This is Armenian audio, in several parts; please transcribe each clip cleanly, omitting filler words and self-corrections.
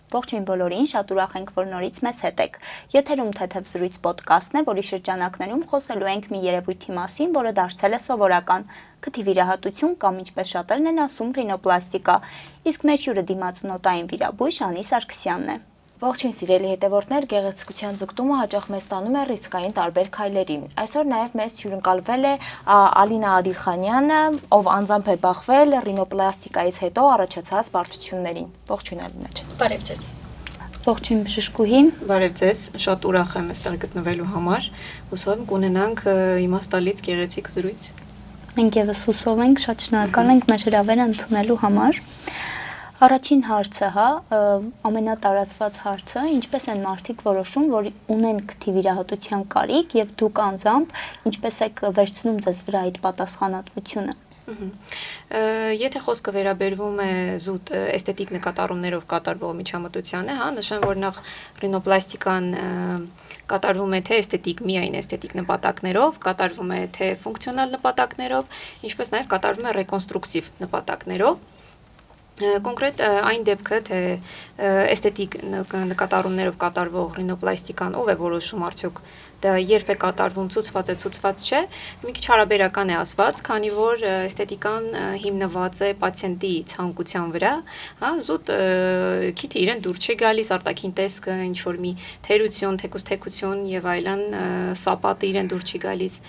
Ողջույն բոլորին, շատ ուրախ ենք, որ նորից մեզ հետ եք։ Եթերում թեթև զրույց ոդկասթն է, որի շրջանակներում խոսելու ենք մի երևույթի մասին, որը դարձել է սովորական՝ քթի վիրահատություն կամ ինչպես շատերն են ասում, ռինոպլաստիկա։ Իսկ մեր հյուրը դիմացնոտային վիրաբույժ Անի Սարգսյանն է։ Ողջույն սիրելի հետևորդներ, գեղեցկության ձգտումը հաճախ մեզ տանում է ռիսկային տարբեր քայլերի։ Այսօր նաև մեզ հյուրընկալվել է Ալինա Ադիլխանյանը, ով անձամբ է բախվել ռինոպլաստիկայից հետո առաջացած բարդություններին։ Ողջույն Ալինա ջան։ Բարև ձեզ։ Ողջույն բժշկուհի։ Բարև ձեզ, շատ ուրախ եմ այստեղ գտնվելու համար։ Հուսով եմ կունենանք իմաստալից գեղեցիկ զրույց։ Մենք եւս հուսով ենք, շատ շնորհակալ ենք մեր հրավերը ընդունելու համար։ Առաջին հարցը, ամենատարածված հարցը, ինչպես են մարդիկ որոշում, որ ունեն քթի վիրահատության կարիք եւ դուք անձամբ ինչպես եք վերցնում ձեզ վրա այդ պատասխանատվությունը։ Եթե խոսքը վերաբերվում է զուտ էսթետիկ նկատառումներով կատարվող միջամտությանը, նշեմ, որ նախ ռինոպլաստիկան կատարվում է թե էսթետիկ միայն էսթետիկ նպատակներով, կատարվում է թե ֆունկցիոնալ նպատակներով, ինչպես նաև կատարվում է ռեկոնստրուկտիվ նպատակներով։ Կոնկրետ այն դեպքը, թե էսթետիկ նկատառումներով կատարվող ռինոպլաստիկան ով է որոշում արդյոք դա երբ է կատարվում, ցուցված չէ, մի քիչ հարաբերական է ասված, քանի որ էսթետիկան հիմնված է պացիենտի ցանկության վրա, զուտ քիթը իրեն դուր չի գալիս, արտաքին տեսքը, ինչ որ մի թերություն, թեկություն եւ այլն, սապատը իրեն դուր չի գալիս,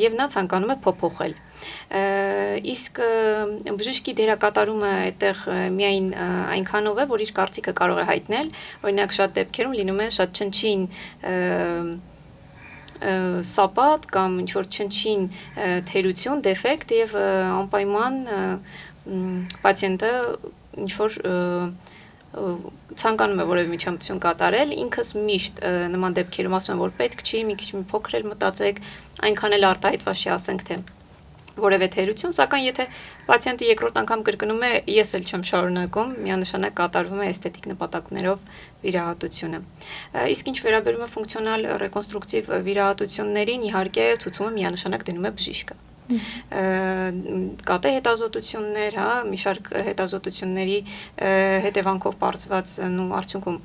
եւ նա ցանկանում է փոփոխել։ Իսկ բժշկի դերակատարումը այդտեղ միայն այնքանով է, որ իր կարծիքը կարող է հայտնել, օրինակ շատ դեպքերում լինում է շատ չնչին սապատ կամ ինչ որ չնչին թերություն, դեֆեկտ եւ անպայման պացիենտը ինչ որ ցանկանում է որևէ միջամտություն կատարել, ինքս միշտ նման դեպքերում ասում եմ, որ պետք չի մի քիչ փոքր էլ մտածեք, այնքան էլ արտահայտված չի ասենք թե որևէ թերություն, սակայն եթե պացիենտը երկրորդ անգամ կրկնում է, ես էլ չեմ շարունակում, միանշանակ կատարվում է էսթետիկ նպատակներով վիրահատությունը։ Իսկ ինչ վերաբերում է ֆունկցիոնալ ռեկոնստրուկտիվ վիրահատություններին, իհարկե ցուցումը միանշանակ դնում է բժիշկը։ Կատե հետազոտություններ, մի շարք հետազոտությունների հետևանքով պարզված արդյունքում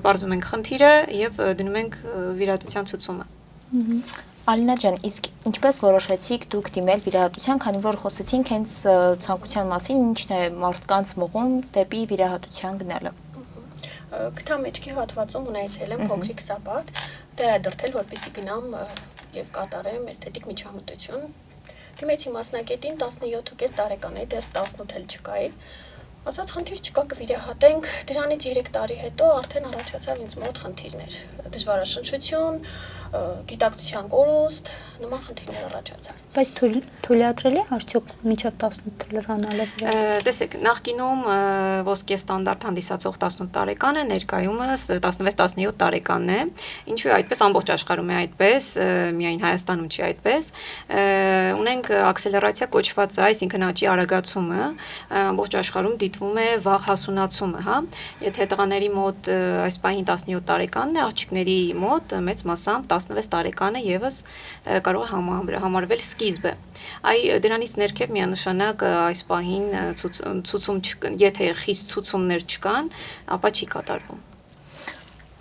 պարզում ենք խնդիրը եւ դնում ենք վիրահատության ցուցումը։ Ալինա ջան, իսկ ինչպես որոշեցիք դուք դիմել վիրահատության, քանի որ խոսեցինք հենց ցանկության մասին, ինչն է մարդկանց մղում դեպի վիրահատության գնալը։ Քթամեջքի հատվածում ունեցել եմ փոքրիկ սապատ, դրդել, որպեսզի գնամ եւ կատարեմ էսթետիկ միջամտություն։ Դիմեցի մասնակետին 17.5 տարեկան է, դեռ 18 էլ չկայի։ Ասաց խնդիր չկա, կվիրահատենք, դրանից 3 տարի հետո արդեն առաջացավ ինձ մոտ խնդիրներ, դժվարաշնչություն, գիտակցության կորուստ, նման խնդիրներ առաջացավ։ Բայց թույլատրելի է արդյոք մինչև 18 լրանալը։ Տեսեք, նախկինում ոսկե ստանդարտ հանդիսացող 18 տարեկանը, ներկայումս 16-17 տարեկանն է, ինչու է այդպես, ամբողջ աշխարհում է այդպես, միայն Հայաստանում չի այդպես։ Ունենք աքսելերացիա կոչված, այսինքն աճի արագացումը, ամբողջ աշխարհում դիտվում է վաղ հասունացումը, Եթե տղաների մոտ այս պահին 17 տարեկանն է, աղջիկների մոտ մեծ մասամբ 16 տարեկանը եւս կարող է համարվել սկիզբը։ Դրանից ներքև միանշանակ այս պահին ցուցում, եթե խիստ ցուցումներ չկան, ապա չի կատարվում։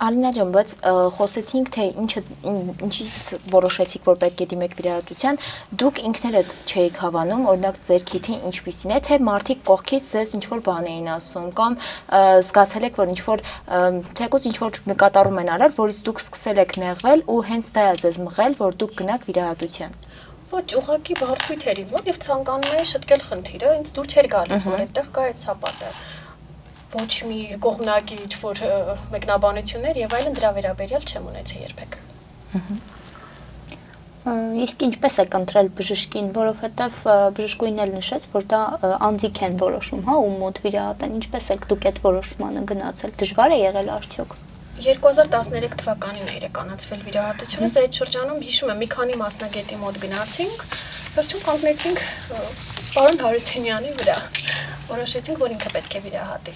Ալինա ջան, բայց խոսեցինք, թե ինչից որոշեցիք, որ պետք է դիմեք վիրահատության, դուք ինքներդ չէիք հավանում, օրինակ ձեր քիթին ինչպիսին է, թե մարդիկ կողքից ձեզ ինչ-որ բան էին ասում, կամ զգացել եք, որ ինչ-որ թեկուզ ինչ-որ նկատառում են արել, որից դուք սկսել եք նեղվել ու հենց դա է ձեզ մղել, որ դուք գնաք վիրահատության։ Ոչ, ուղղակի բարդույթ էր ինձ մոտ եւ ցանկանում էի շտկել խնդիրը, ինձ դուր չէր գալիս, որ այդտեղ կա այդ սապատը։ Ոչ մի կողմնակի ինչ-որ մեկնաբանություններ եւ այլն դրա վերաբերյալ չեմ ունեցել երբեք։ Իսկ ինչպես եք ընտրել բժշկին, որովհետեւ բժշկուհին էլ նշեց, որ դա անձիկ են որոշում, ում մոտ վիրահատեն, ինչպես եք դուք այդ որոշմանը գնացել, դժվար է եղել արդյոք։ 2013 թվականին է իրականացվել վիրահատությունս, այդ շրջանում հիշում եմ մի քանի մասնագետի մոտ գնացինք, վերջում կանգնեցինք պարոն Հարությունյանի վրա, որոշեցինք, որ ինքը պետք է վիրահատի։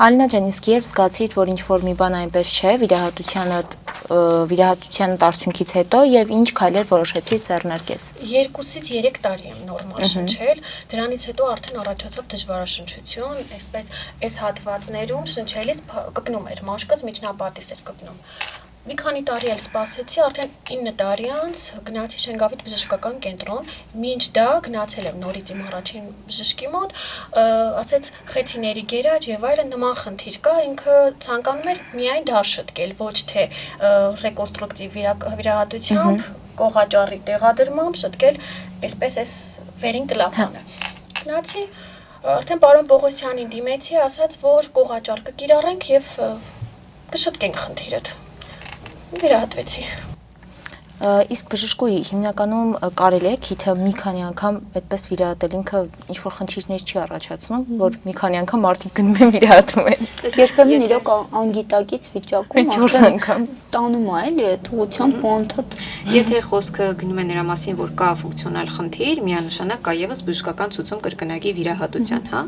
Ալինա ջան, իսկ երբ զգացիդ, որ ինչ-որ մի բան այնպես չէ, վիրահատության արդյունքից հետո եւ ինչ քայլեր որոշեցիր ձեռնարկես։ 2-ից 3 տարի եմ նորմալ շնչել, դրանից հետո արդեն առաջացավ դժվարաշնչություն, այսպես այս հատվածներում շնչելիս կպնում էր մաշկս, միջնապատիս էր կպնում։ Մի քանի տարի էլ սպասեցի, արդեն 9 տարի անց գնացի Շենգավիթ բժշկական կենտրոն, մինչ դա գնացել եմ նորից իմ առաջին բժշկի մոտ, ասեց խեցիների գերաճ եւ այլն նման խնդիր կա, ինքը ցանկանում էր միայն դա շտկել, ոչ թե ռեկոնստրուկտիվ վիրահատությամբ, կողաճառի տեղադրմամբ շտկել, այսպես այս վերին կլապանը։ Գնացի, արդեն պարոն Պողոսյանին դիմեցի, ասաց, որ կողաճառ կկիրառենք եւ կշտկենք խնդիրը։ Վիրահատվեցի։ Իսկ բժշկուհի հիմնականում կարելի է քիթը մի քանի անգամ այդպես վիրահատել, ինքը ինչ որ խնդիրներ չի առաջացնում, որ մի քանի անգամ մարդիկ գնում են վիրահատում են։ Երբեմն իրոք անգիտակից վիճակում 4 անգամ տանում է, էլի, այդ ուղղությամբ ոնթոտ։ Եթե խոսքը գնում է նրա մասին, որ կա ֆունկցիոնալ խնդիր, միանշանակ կա եւս բժշկական ցուցում կրկնակի վիրահատության, հա։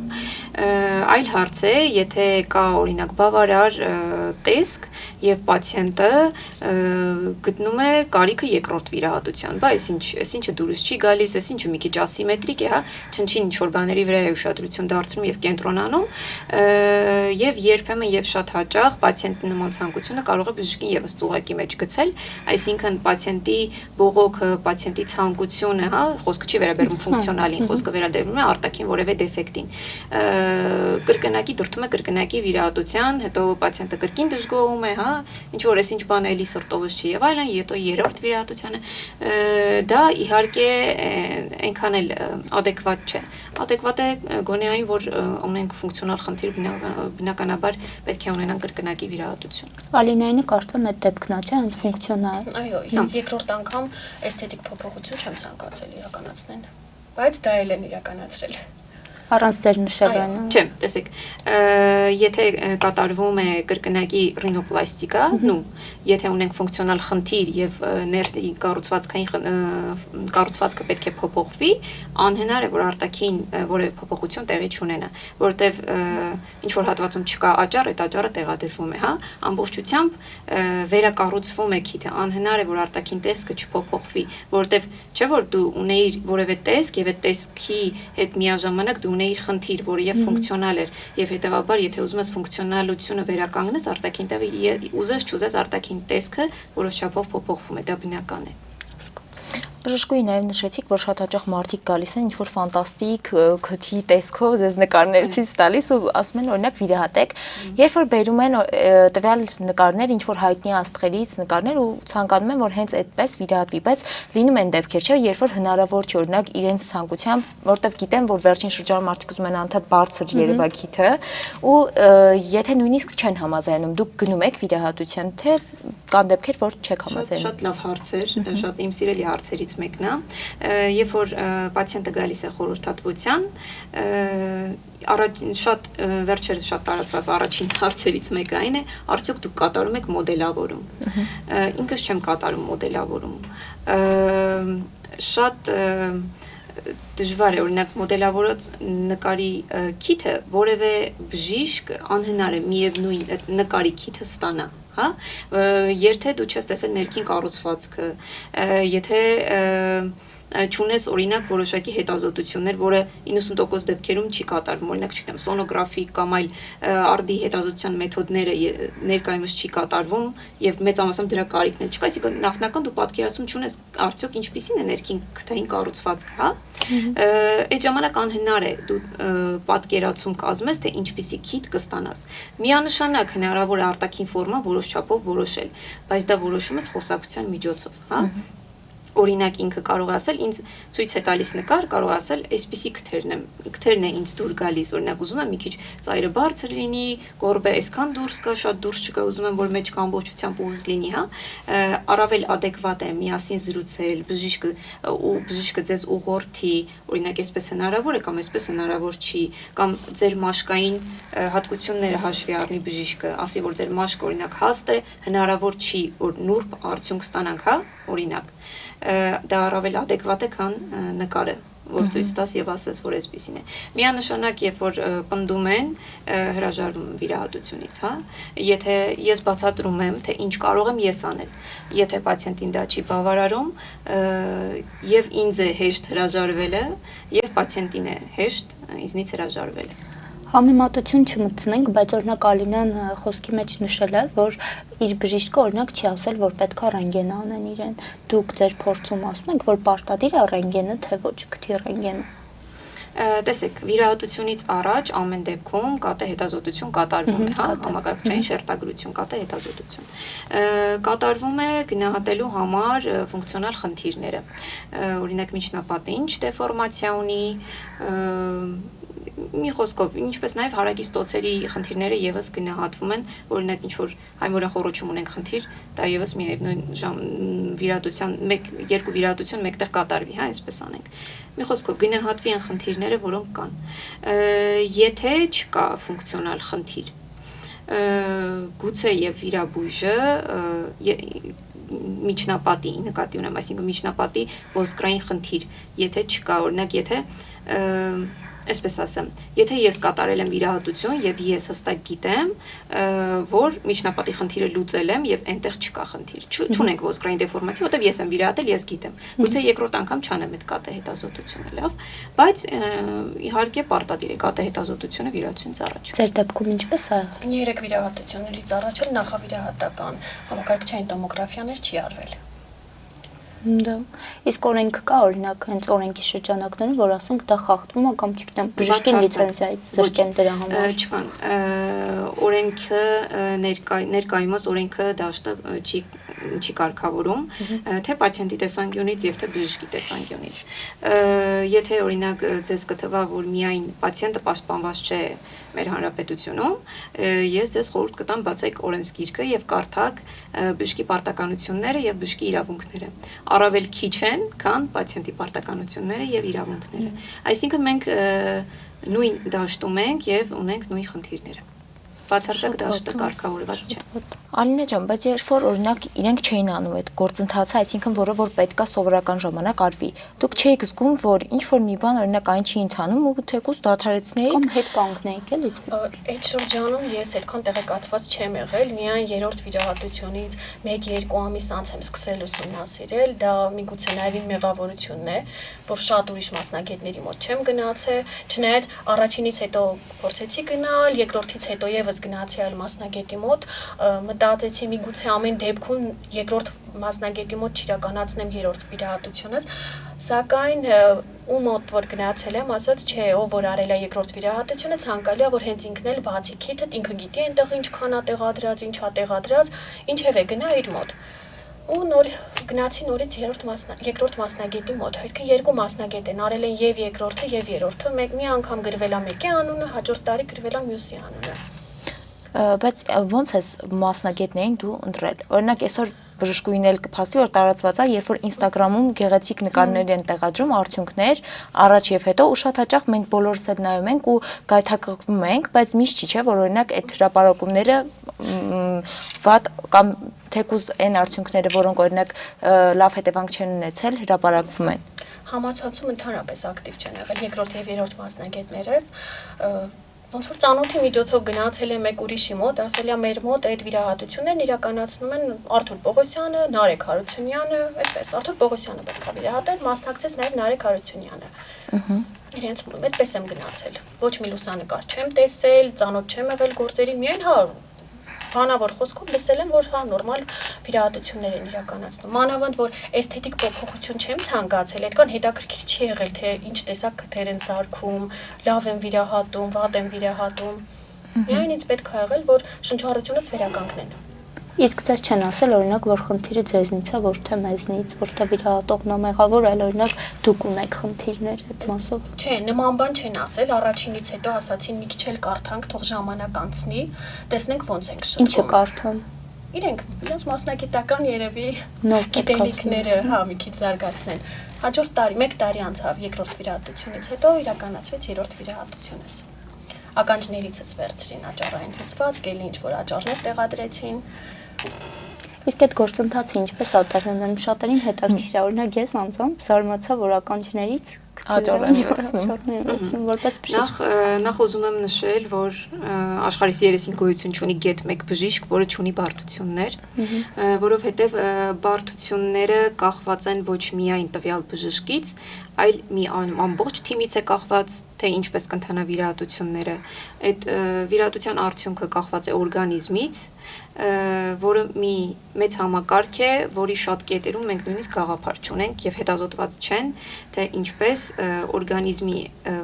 Այլ հարց է, եթե կա օրինակ բավարար տեսք եւ պացիենտը գտնում է կարիքը երկրորդ վիրահատության, բա այս ինչը դուրս չի գալիս, այս ինչը մի քիչ ասիմետրիկ է, հա, չնչին ինչ որ բաների վրա է ուշադրություն դարձնում եւ կենտրոնանում, եւ երբեմն եւ շատ հաճախ պացիենտի նման ցանկությունը կարող է բժշկին եւս ծուղակի մեջ գցել, այսինքն պացիենտի բողոքը, պացիենտի ցանկությունը, հա, խոսքը չի վերաբերվում ֆունկցիոնալին, խոսքը վերաբերվում է արտաքին որևէ դեֆեկտին։ Կրկնակի դրդում է կրկնակի վիրահատության, հետո պացիենտը կրկին դժգոհում է, հա, ինչ որ էս ինչ բան էլի սրտովս չի եւ այլն, հետո երրորդ վիրահատությանը դա իհարկե այնքան էլ adekvat չէ։ Adekvat է գոնե այն, որ ունենք ֆունկցիոնալ խնդիր, բնականաբար պետք է ունենան կրկնակի վիրահատություն։ Ալինայինը կարծում եմ այդ դեպքն է, չէ՞, հենց ֆունկցիոնալ։ Այո, ես երկրորդ անգամ էսթետիկ փոփոխություն չեմ ցանկացել իրականացնել, բայց դա էլ են իրականացրել։ Առանց ձեր նշելն։ Չէ, տեսեք, եթե կատարվում է կրկնակի ռինոպլաստիկա, նու, եթե ունենք ֆունկցիոնալ խնդիր եւ ներսի կառուցվածքը պետք է փոփոխվի, անհնար է որ արտաքին որևէ փոփոխություն տեղի չունենա, որովհետեւ ինչ որ հատվածում չկա աճառ, այդ աճառը տեղադրվում է, հա, ամբողջությամբ վերակառուցվում է քիթը, անհնար է որ արտաքին տեսքը չփոփոխվի, որովհետեւ չէ որ դու ունեիր որևէ տեսք եւ այդ տեսքի հետ միաժամանակ դու ունեիր խնդիր, որը եւ ֆունկցիոնալ էր, եւ հետեւաբար եթե ուզում ես ֆունկցիոնալությունը վերականգնես արտաքին տեղի, ուզես չուզես արտաքին տեսքը որոշ չափով փոփոխվում է, դա բնական է։ Բժշկուհի նաև նշեցիք, որ շատ հաճախ մարդիկ գալիս են ինչ-որ ֆանտաստիկ քթի տեսքով ձեզ նկարներ ցույց տալիս ու ասում են օրինակ վիրահատեք, երբ որ բերում են տվյալ նկարներ, ինչ-որ հայտնի աստղերից նկարներ ու ցանկանում են, որ հենց այդպես վիրահատվի, բայց լինում են դեպքեր, չէ, երբ որ հնարավոր չէ, օրինակ իրենց ցանկությամբ, որտեվ գիտեն, որ վերջին շրջանում մարդիկ ուզում են անդադ բարձր երևակիթը ու եթե նույնիսկ չեն համաձայնում, դուք գնում եք վիրահատության, թե կան դեպքեր, որ չեք համաձայնում։ Շատ լավ հարց էր, շատ իմ սիրելի հարցերից մեկն է, երբ որ պացիենտը գալիս է խորհրդատվության, շատ վերջերս շատ տարածված առաջին հարցերից մեկը այն է, արդյոք դուք կատարում եք մոդելավորում։ Ինքս չեմ կատարում մոդելավորում։ Շատ դժվար է օրինակ մոդելավորած նկարի քիթը որևէ բժիշկ անհնար է միևնույն նկարի քիթը ստանա, հա, եթե դու չես տեսել ներքին կառուցվածքը, եթե չունես օրինակ որոշակի հետազոտություններ, որը 90% դեպքերում չի կատարվում, օրինակ չգիտեմ, սոնոգրաֆի կամ այլ արդի հետազոտության մեթոդները ներկայումս չի կատարվում եւ մեծամասամբ դրա կարիքն էլ չկա, այսինքն նախնական դու պատկերացում չունես արդյոք ինչպիսին է ներքին քթային կառուցվածքը, հա։ Այդ ժամանակ անհնար է դու պատկերացում կազմես, թե ինչպիսի քիթ կստանաս։ Միանշանակ հնարավոր է արտաքին ֆորմա որոշ չափով որոշել, բայց դա որոշում ես խոսակցության միջոցով, հա։ Օրինակ ինքը կարող է ասել, ինձ ցույց է տալիս նկար, կարող է ասել, այսպիսի քթերն է ինձ դուր գալիս, օրինակ ուզում եմ մի քիչ ծայրը բարձր լինի, գորբը այսքան դուրս կա, շատ դուրս չկա, ուզում եմ որ մեջքը ամբողջությամբ ուղիղ լինի, հա, առավել adekvat է միասին զրուցել, բժիշկը ձեզ ուղղորդի, օրինակ այսպես հնարավոր է կամ այսպես հնարավոր չի, կամ ձեր մաշկային հատկությունները հաշվի առնի բժիշկը, ասի որ ձեր մաշկը օրինակ հաստ է, հնարավոր չի որ նուրբ արդյունք ստանանք, հա, օրինակ դա առավել adekvat է, քան նկարը, որ ցույց տաս եւ ասես, որ այսպեսին է։ Միանշանակ, երբ որ պնդում են, հրաժարվում են վիրահատությունից, հա, եթե ես բացատրում եմ, թե ինչ կարող եմ ես անել, եթե պացիենտին դա չի բավարարում, եւ ինձ է հեշտ հրաժարվելը, եւ պացիենտին է հեշտ ինձնից հրաժարվելը։ Համեմատություն չմտցնենք, բայց օրինակ Ալինան խոսքի մեջ նշել է, որ իր բժիշկը օրինակ չի ասել, որ պետք է ռենտգեն անեն իրեն։ Դուք ձեր փորձում ասում եք, որ պարտադիր է ռենտգենը, թե ոչ, քթի ռենտգենը։ Տեսեք, վիրահատությունից առաջ ամեն դեպքում կատե հետազոտություն կատարվում է, հա, համակարգչային շերտագրություն, կատե հետազոտություն։ Կատարվում է գնահատելու համար ֆունկցիոնալ խնդիրները։ Օրինակ միջնապատի ինչ դեֆորմացիա ունի, մի խոսքով, ինչպես նաև հարակից տոցերի խնդիրները եւս գնահատվում են, օրինակ ինչ որ հայմորեն խոռոչում ունենք խնդիր, դա եւս միևնույն վիրահատության երկու վիրահատություն մեկտեղ կատարվի, հա, այսպես անենք։ Մի խոսքով գնահատվի են խնդիրները, որոնք կան։ Եթե չկա ֆունկցիոնալ խնդիր, գուցե եւ վիրաբույժը միջնապատի նկատի ունեմ, այսինքն միջնապատի ոսկրային խնդիր, եթե չկա, օրինակ, եթե այսպես ասեմ, եթե ես կատարել եմ վիրահատություն եւ ես հստակ գիտեմ, որ միջնապատի խնդիրը լուծել եմ եւ այնտեղ չկա խնդիր, չունենք ոսկրային դեֆորմացիա, որտեղ ես եմ վիրահատել, ես գիտեմ։ Գուցե երկրորդ անգամ չանեմ այդ կատե հետազոտությունը, լավ, բայց իհարկե պարտադիր է կատե հետազոտությունը վիրահատությունից առաջ։ Ձեր դեպքում ինչպես է։ 3 վիրահատություններից առաջ էլ նախավիրահատական համակարգչային տոմոգրաֆիաներ չի արվել։ Դա իսկ օրենք կա, օրինակ, հենց օրենքի շրջանակներում, որ ասենք դա խախտվում է կամ չգիտեմ, բժշկի լիցենզիայից զրկեն դրա համար։ Չկան։ Օրենքը ներկայումս օրենքը դաշտը չի կարգավորում, թե պացիենտի տեսանկյունից եւ թե բժշկի տեսանկյունից։ Եթե օրինակ ձեզ կթվա, որ միայն պացիենտը պաշտպանված չէ մեր հանրապետությունում, ես ձեզ խորհուրդ կտամ բացեք օրենսգիրքը եւ կարդաք բժշկի պարտականությունները եւ բժշկի իրավունքները։ Առավել քիչ են, քան պացիենտի պարտականությունները եւ իրավունքները։ Այսինքն մենք նույն դաշտում ենք եւ ունենք նույն խնդիրները։ Բացարձակ դաշտը կարգավորված չէ։ Ալինա ջան, բայց երբ որ օրինակ իրենք չէին անում այդ գործընթացը, այսինքն որը որ պետքա սովորական ժամանակ արվի, դուք չէիք զգում, որ ինչ որ մի բան օրինակ այն չի ընթանում ու թեկուզ դադարեցնեիք։ Կամ հետ կանգնեիք, էլի։ Այդ շրջանում ես այդքան տեղեկացված չեմ եղել, միայն երրորդ վիրահատությունից 1-2 ամիս անց եմ սկսել ուսումնասիրել, դա միգուցե նաև իմ մեղավորությունն է, որ շատ ուրիշ մասնագետների մոտ չեմ գնացել, չնայած առաջինից հետո փորձեցի գնալ, երկրորդից հետո եւս գնացի այլ մասնագետի մոտ, մտածեցի միգուցե ամեն դեպքում երկրորդ մասնագետի մոտ չիրականացնեմ երրորդ վիրահատությունս, սակայն ու մոտ որ գնացել եմ, ասաց չէ, ով որ արել է երկրորդ վիրահատությունը, ցանկալի է որ հենց ինքն էլ բացի քիթը ինքը գիտի այնտեղ ինչքան է տեղադրած, ինչա տեղադրած, ինչևէ գնա իր մոտ։ Ու նոր գնացի նորից երկրորդ մասնագետի մոտ, այսինքն երկու մասնագետ են, արել են եւ երկրորդը եւ երրորդը, մի անգամ գրվել է մեկի անունը, հաջորդ տարի գրվել է մյուսի անունը։ Բայց ոնց էս մասնագետներին դու ընտրել։ Օրինակ այսօր բժշկուհին էլ կփասի, որ տարածված է, երբ որ Instagram-ում գեղեցիկ նկարներ են տեղադրում, արդյունքներ, առաջ եւ հետո, ու շատ հաճախ մենք բոլորս էլ նայում ենք ու գայթակղվում ենք, բայց միշտ չի, չէ, որ օրինակ այդ հրապարակումները վատ կամ թեկուզ այն արդյունքները, որոնք օրինակ լավ հետևանք չեն ունեցել, հրապարակվում են։ Համացանցում ընդհանրապես ակտիվ չեն եղել երկրորդ եւ երրորդ մասնագետներս, ոնց որ ծանոթի միջոցով գնացել է մեկ ուրիշի մոտ, ասել է մեր մոտ այդ վիրահատություններն իրականացնում են Արթուր Պողոսյանը, Նարեկ Հարությունյանը, այդպես Արթուր Պողոսյանը պետք է վիրահատել, մասնակցեց նաև Նարեկ Հարությունյանը։ Իրենց մոտ այդպես եմ գնացել։ Ոչ մի լուսանկար չեմ տեսել, ծանոթ չեմ եղել գործերի, միայն հա բանավոր խոսքով լսել եմ, որ հա նորմալ վիրահատություններ են իրականացնում։ Մանավանդ որ էսթետիկ փոփոխություն չեմ ցանկացել, այդքան հետաքրքիր չի եղել, թե ինչ տեսակ քթեր են սարքում, լավ են վիրահատում, վատ են վիրահատում։ Միայն ինձ պետք է եղել, որ շնչառությունից վերականգնեն։ Իսկ դες չեն ասել, օրինակ, որ խնդիրը ձեզնից է, ոչ թե մեզնից, ոչ թե վիրահատողն է մեղավոր, այլ օրինակ դուք ունեք խնդիրներ այդ մասով։ Չէ, նման բան չեն ասել, առաջինից հետո ասացին մի քիչ էլ կարդանք, թող ժամանակ անցնի, տեսնենք ոնց ենք շփվում։ Ինչը կարդան։ Իրենց մասնագիտական երևի գիտելիքները, հա, մի քիչ զարգացնեն։ Հաջորդ տարի, 1 տարի անցավ երկրորդ վիրահատությունից հետո իրականացվեց երրորդ վիրահատությունս։ Ականջներիցս վերցրին աճառային հյուսվածք, էլի ինչ որ աճառներ տեղադրեցին։ Իսկ այդ գործընթացը ինչպես ա տեղ ունենում, շատերին հետաքրքիր է, օրինակ ես անձամբ զարմացա, որ ականջներից Աճառներ վերցնում։ Որպես բժիշկ։ Նախ ուզում եմ նշել, որ աշխարհի 30 գոյություն ունի գետ մեկ բժիշկ, որը ունի բարդություններ, որովհետև բարդությունները կախված են ոչ միայն տվյալ բժշկից, այլ մի ամբողջ թիմից է կախված, թե ինչպես կընթանա վիրահատությունները։ Այդ վիրահատության արդյունքը կախված է օրգանիզմից, որը մի մեծ համակարգ է, որի շատ կետերում մենք նույնիսկ գաղափար չունենք եւ հետազոտված չեն, թե ինչպես օրգանիզմի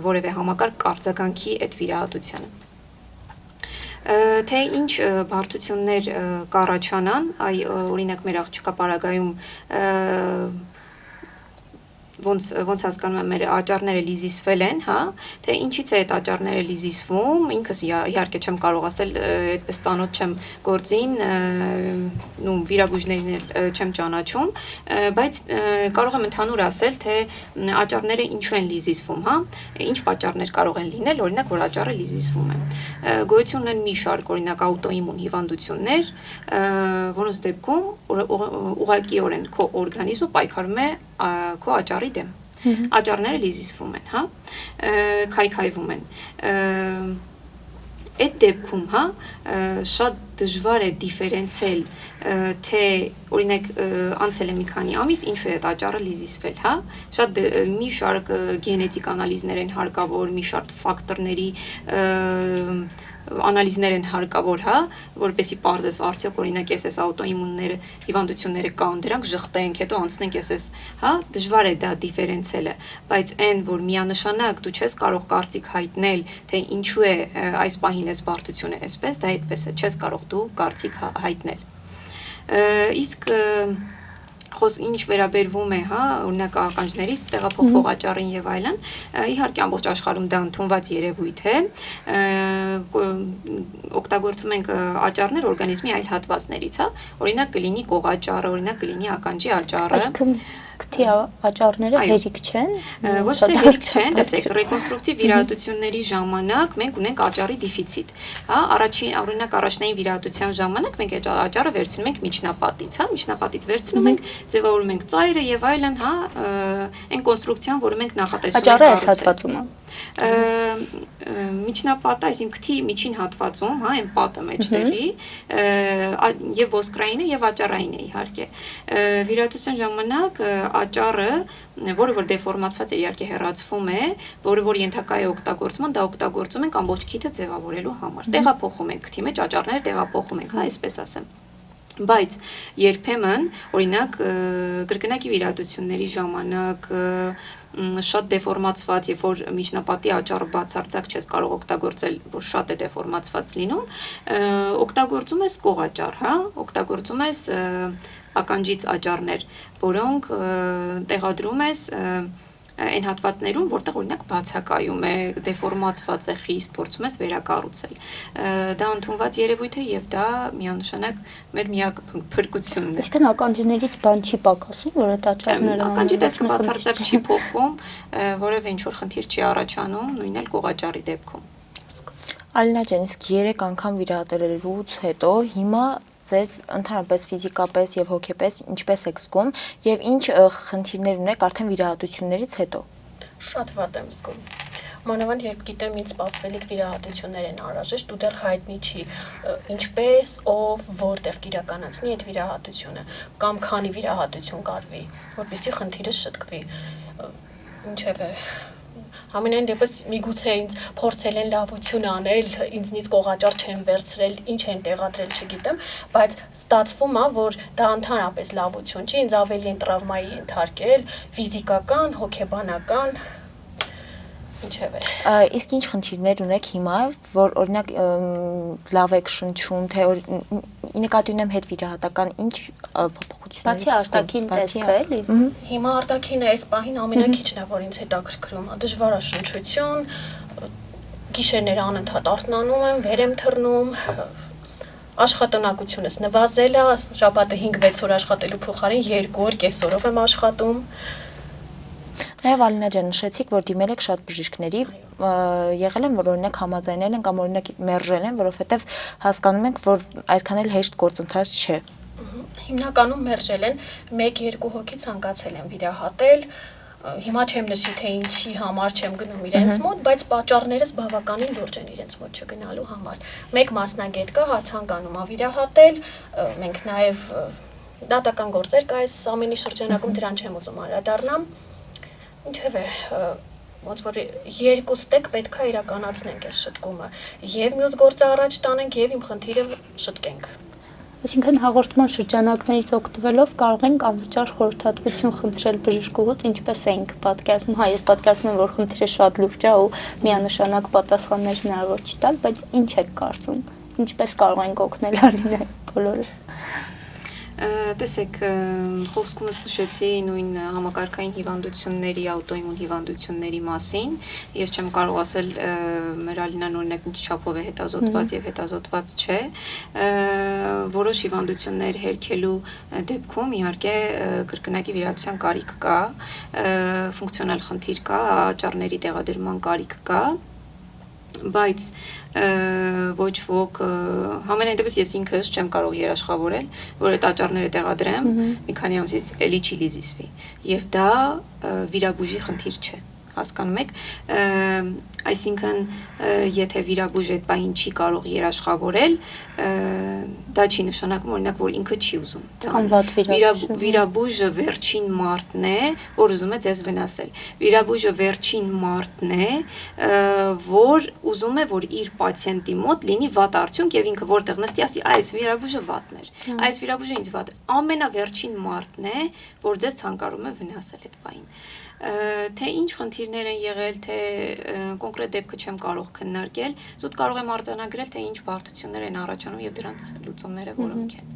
որևէ համակարգ կարձագանքի այդ վիրահատությանը։ Թե ինչ բարդություններ կառաջանան, օրինակ մեր աղջկա պարագայում ոնց հասկանում եմ մեր աճառները լիզիսվել են, հա, թե ինչից է այդ աճառները լիզիսվում, ինքս իհարկե չեմ կարող ասել, այդպես ծանոթ չեմ գործին, ու վիրաբույժներին չեմ ճանաչում, բայց կարող եմ ընդհանուր ասել, թե աճառները ինչու են լիզիսվում, հա, ինչ պատճառներ կարող են լինել, օրինակ որ աճառը լիզիսվում է։ Գոյություն ունեն մի շարք օրինակ աուտոիմուն հիվանդություններ, որոնց դեպքում ուղղակիորեն քո օրգանիզմը պայքարում է քո աճառի դեմ։ Աճառները լիզիսվում են, հա, քայքայվում են։ Այդ դեպքում, հա, շատ դժվար է դիֆերենցիալ, թե օրինակ անցել է մի քանի ամիս, ինչու է այդ աճառը լիզիսվել, հա, շատ մի շարք գենետիկ անալիզներ են հարկավոր, մի շարք ֆակտորների անալիզներ են հարկավոր, հա, որպեսզի պարզես արդյոք օրինակ ես աուտոիմունները հիվանդությունները կան, դրանք ժխտենք, հետո անցնենք ես, հա, դժվար է դա դիֆերենցիալը, բայց այն որ միանշանակ դու չես կարող կարծիք հայտնել, թե ինչու է այս պահին այս բարդությունը այսպես, դա այդպես է, չես կարող դու կարծիք հայտնել։ Իսկ ինչ վերաբերվում է, հա, օրինակ ականջներից տեղափոխվող աճառին եւ այլն, իհարկե ամբողջ աշխարհում դա ընդունված երևույթ է, օգտագործում ենք աճառներ օրգանիզմի այլ հատվածներից, հա, օրինակ կլինի կողաճառը, օրինակ կլինի ականջի աճառը։ Քթի աճառները հերիք չեն։ Ոչ թե հերիք չեն, տեսեք, ռեկոնստրուկտիվ վիրահատությունների ժամանակ մենք ունենք աճառի դեֆիցիտ, հա, օրինակ առաջնային վիրահատության ժամանակ մենք այդ աճառը վերցնում ենք միջնապատից, հա, միջնապատից վերցնում ենք, ձևավորում ենք ծայրը եւ այլն, հա, այն կոնստրուկցիան, որը մենք նախատեսում ենք աճառը այս հատվածում է։ Միջնապատը, այսինքն քթի միջին հատվածում, հա, այն պատը մեջտեղի, եւ ոսկրայինը եւ աճառայինը իհարկե։ Վիրահատության ժամանակ աճառը, որը որ դեֆորմացված է, իհարկե հեռացվում է, որը որ ենթակա է օգտագործման, դա օգտագործում ենք ամբողջ քիթը ձևավորելու համար։ Տեղափոխում ենք քթի մեջ աճառները տեղափոխում ենք, հա, այսպես ասեմ։ Բայց երբեմն, օրինակ, կրկնակի վիրահատությունների ժամանակ շատ դեֆորմացված, երբ որ միջնապատի աճառը բացարձակ չես կարող օգտագործել, որ շատ է դեֆորմացված լինում, օգտագործում ես կողաճառ, հա, օգտագործում ես ականջից աճառներ, որոնք տեղադրում ես այն հատվածներում, որտեղ օրինակ բացակայում է, դեֆորմացված է խիստ, փորձում ես վերակառուցել։ Դա ընդունված երևույթ է եւ դա միանշանակ մեր միակ փրկությունն է։ Իսկ ականջներից բան չի պակասում, որ այդ աճառները ականջի տեսքը բացարձակ չի փոխվում, որևէ ինչ որ խնդիր չի առաջանում, նույնն էլ կողաճառի դեպքում։ Ալինա ջան, իսկ 3 անգամ վիրահատելուց հետո հիմա ձեզ ընդհանրապես ֆիզիկապես եւ հոգեպես ինչպես եք զգում եւ ինչ խնդիրներ ունեք արդեն վիրահատություններից հետո։ Շատ վատ եմ զգում։ Մանավանդ երբ գիտեմ ինչ սպասվելիք վիրահատություններ են անհրաժեշտ, ու դեռ հայտնի չի ինչպես, ով, որտեղ կիրականացնի այդ վիրահատությունը, կամ քանի վիրահատություն կարվի, որպեսզի խնդիրը շտկվի։ Ինչևէ, Ամենայն դեպս միգուցե ինձ փորձել են լավություն անել, ինձնից կողաճառ չեն վերցրել, ինչ են տեղադրել, չգիտեմ, բայց ստացվում է, որ դա ընդհանրապես լավություն չի, ինձ ավելի են տրավմայի ենթարկել, ֆիզիկական, հոգեբանական, ինչևէ։ Իսկ ինչ խնդիրներ ունեք հիմա, որ օրինակ լավ եք շնչում, թե նկատի ունեմ հետվիրահատական ինչ փոփոխություններ։ Բացի արտաքին տեսքը, էլի։ Հիմա արտաքինը այս պահին ամենակիչն է, որ ինձ հետաքրքրում է, դժվար է շնչություն, գիշերները անընդհատ արթնանում եմ, վեր եմ թռնում, աշխատունակությունս նվազել է, շաբաթը 5-6 օր աշխատելու փոխարեն 2 օր կեսօրով եմ աշխատում։ Նաև Ալինա ջան, նշեցիք, որ դիմել եք շատ բժիշկների, եղել են, որ օրինակ համաձայնել են կամ օրինակ մերժել են, որովհետև հասկանում ենք, որ այդքան էլ հեշտ գործընթաց չէ։ Հիմնականում մերժել են, 1-2 հոգի ցանկացել են վիրահատել, Հիմա չեմ նշի թե ինչի համար չեմ գնում իրենց մոտ, բայց պատճառներս բավականին լուրջ են իրենց մոտ չգնալու համար։ Մեկ մասնագետ կա, ցանկանում ա վիրահատել, մենք նաև դատական գործեր կա այս ամենի շրջանակում, դրան չեմ ուզում անդրադառնամ։ Ինչևէ, ոնց որ երկու ստեկ պետք է իրականացնենք այս շտկումը, եւ մյուս գործը առաջ տանենք, եւ իմ խնդիրը շտկենք։ Այսինքն հաղորդման շրջանակներից օգտվելով կարող ենք անվճար խորհրդատվություն խնդրել բժշկուհուց, ինչպես էինք պատկերացնում, հա, ես պատկերացնում եմ, որ խնդիրը շատ լուրջ է ու միանշանակ պատասխաններ հնարավոր չի տալ, բայց ինչ եք կարծում, ինչպես կարող ենք օգնել Արինե բոլորս։ Տեսեք, խոսքումս նշեցի նույն համակարգային հիվանդությունների, աուտոիմուն հիվանդությունների մասին։ Ես չեմ կարող ասել մեր Ալինան օրինակ ինչ չափով է հետազոտված եւ հետազոտված չէ։ Որոշ հիվանդություններ հերքելու դեպքում իհարկե կրկնակի վիրահատության կարիք կա, ֆունկցիոնալ խնդիր կա, աճառների տեղադրման կարիք կա, բայց ոչ ոք համենայն դեպս ես ինքս չեմ կարող երաշխավորել, որ այդ աճառները տեղադրեմ, մի քանի ամսից էլի չի լիզիսվի, եւ դա վիրաբույժի խնդիր չէ, հասկանում եք, այսինքն եթե վիրաբույժ այդ պահին չի կարող երաշխավորել, դա չի նշանակում օրինակ որ ինքը չի ուզում։ Վիրաբույժը վերջին մարտն է, որ ուզում է ձեզ վնասել։ Վիրաբույժը վերջին մարտն է, որ ուզում է որ իր պացիենտի մոտ լինի վատ արդյունք եւ ինքը որտեղ նստի ասի, այս վիրաբույժը վատն էր։ Այս վիրաբույժը ինձ վատ է։ Ամենավերջին մարտն է, որ ձեզ ցանկանում է վնասել այդ պահին։ Թե ինչ խնդիրներ են եղել, թե կոնկրետ դեպքը չեմ կարող քննարկել, զուտ կարող եմ արձանագրել, թե ինչ բարդություններ են առաջանում եւ դրանց լուծումները որոնք են։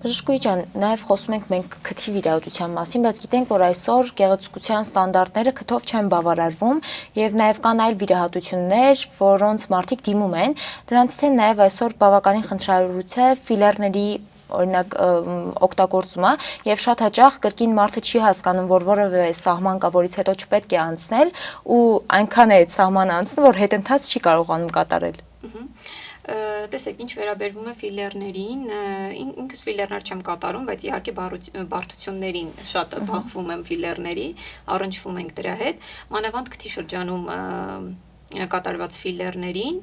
Բժշկուհի ջան, նաև խոսում ենք մենք քթի վիրահատության մասին, բայց գիտենք, որ այսօր գեղեցկության ստանդարտները քթով չեն բավարարվում եւ նաև կան այլ վիրահատություններ, որոնց մարդիկ դիմում են։ Դրանցից են նաև այսօր բավականին խնդրահարույց է ֆիլերների օրինակ օգտագործումը եւ շատ հաճախ կրկին մարդը չի հասկանում, որ որևէ սահման կա, որից հետո չպետք է անցնել ու այնքան է այդ սահմանը անցնում, որ հետընթաց չի կարողանում կատարել։ Տեսեք, ինչ վերաբերվում է ֆիլերներին, ինքս ֆիլերներ չեմ կատարում, բայց իհարկե բարդություններին շատ բախվում եմ ֆիլերների, առնչվում ենք դրա հետ, մանավանդ քթի շրջանում կատարված ֆիլերներին,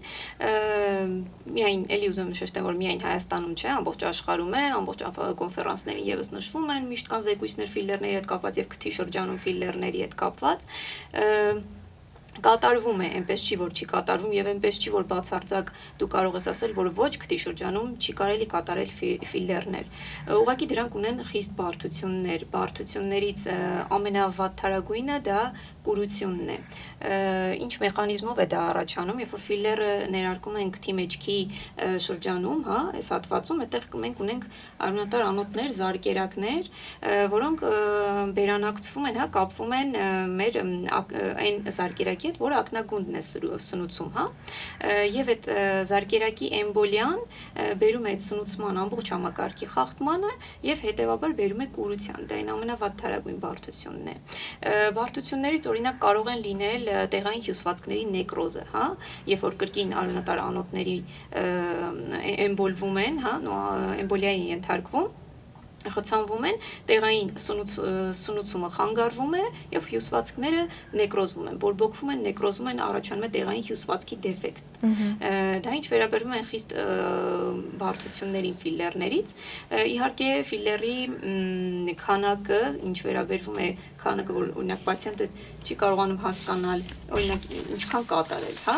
միայն էլի ուզում եմ նշել, որ միայն Հայաստանում չէ, ամբողջ աշխարհում է, ամբողջ կոնֆերանսների եւս նշվում են, միշտ կան զեկույցներ ֆիլերների հետ կապված եւ քթի շրջանում ֆիլերների հետ կապված, կատարվում է, այնպես չի որ չի կատարվում եւ այնպես չի որ բացարձակ դու կարող ես ասել, որ ոչ քթի շրջանում չի կարելի կատարել ֆիլերներ։ Ուղղակի դրանք ունեն խիստ բարդություններ, բարդություններից ամենավատթարագույնը դա կուրությունն է։ Ինչ մեխանիզմով է դա առաջանում, երբ որ ֆիլերը ներարկում են քթի մեջքի շրջանում, հա, այս հատվածում, այդտեղ մենք ունենք արյունատար անոթներ, զարկերակներ, որոնք բերանակցվում են, հա, կապվում են մեր այն զարկերակի հետ, որը ակնագունդն է սնուցում, հա, եւ այդ զարկերակի էմբոլիան բերում է այդ սնուցման ամբողջ համակարգի խախտմանը եւ հետեւաբար բերում է կուրության, դա այն ամենավատթարագույն բարդությունն է։ Բարդություններից օրինակ կարող են լինել տեղային հյուսվածքների նեկրոզը, հա, երբ որ կրկին արյունատար անոթների էմբոլվում են, հա, էմբոլիայի ենթարկվում, խցանվում են, տեղային սնուցումը խանգարվում է եւ հյուսվածքները նեկրոզվում են, բորբոքվում են, նեկրոզում են, առաջանում է տեղային հյուսվածքի դեֆեկտ։ Դա ինչ վերաբերում է խիստ բարդություններին ֆիլերներից, իհարկե ֆիլերի քանակը, ինչ վերաբերվում է քանակը, որ օրինակ պացիենտը չի կարողանում հասկանալ, օրինակ ինչքան կատարել, հա,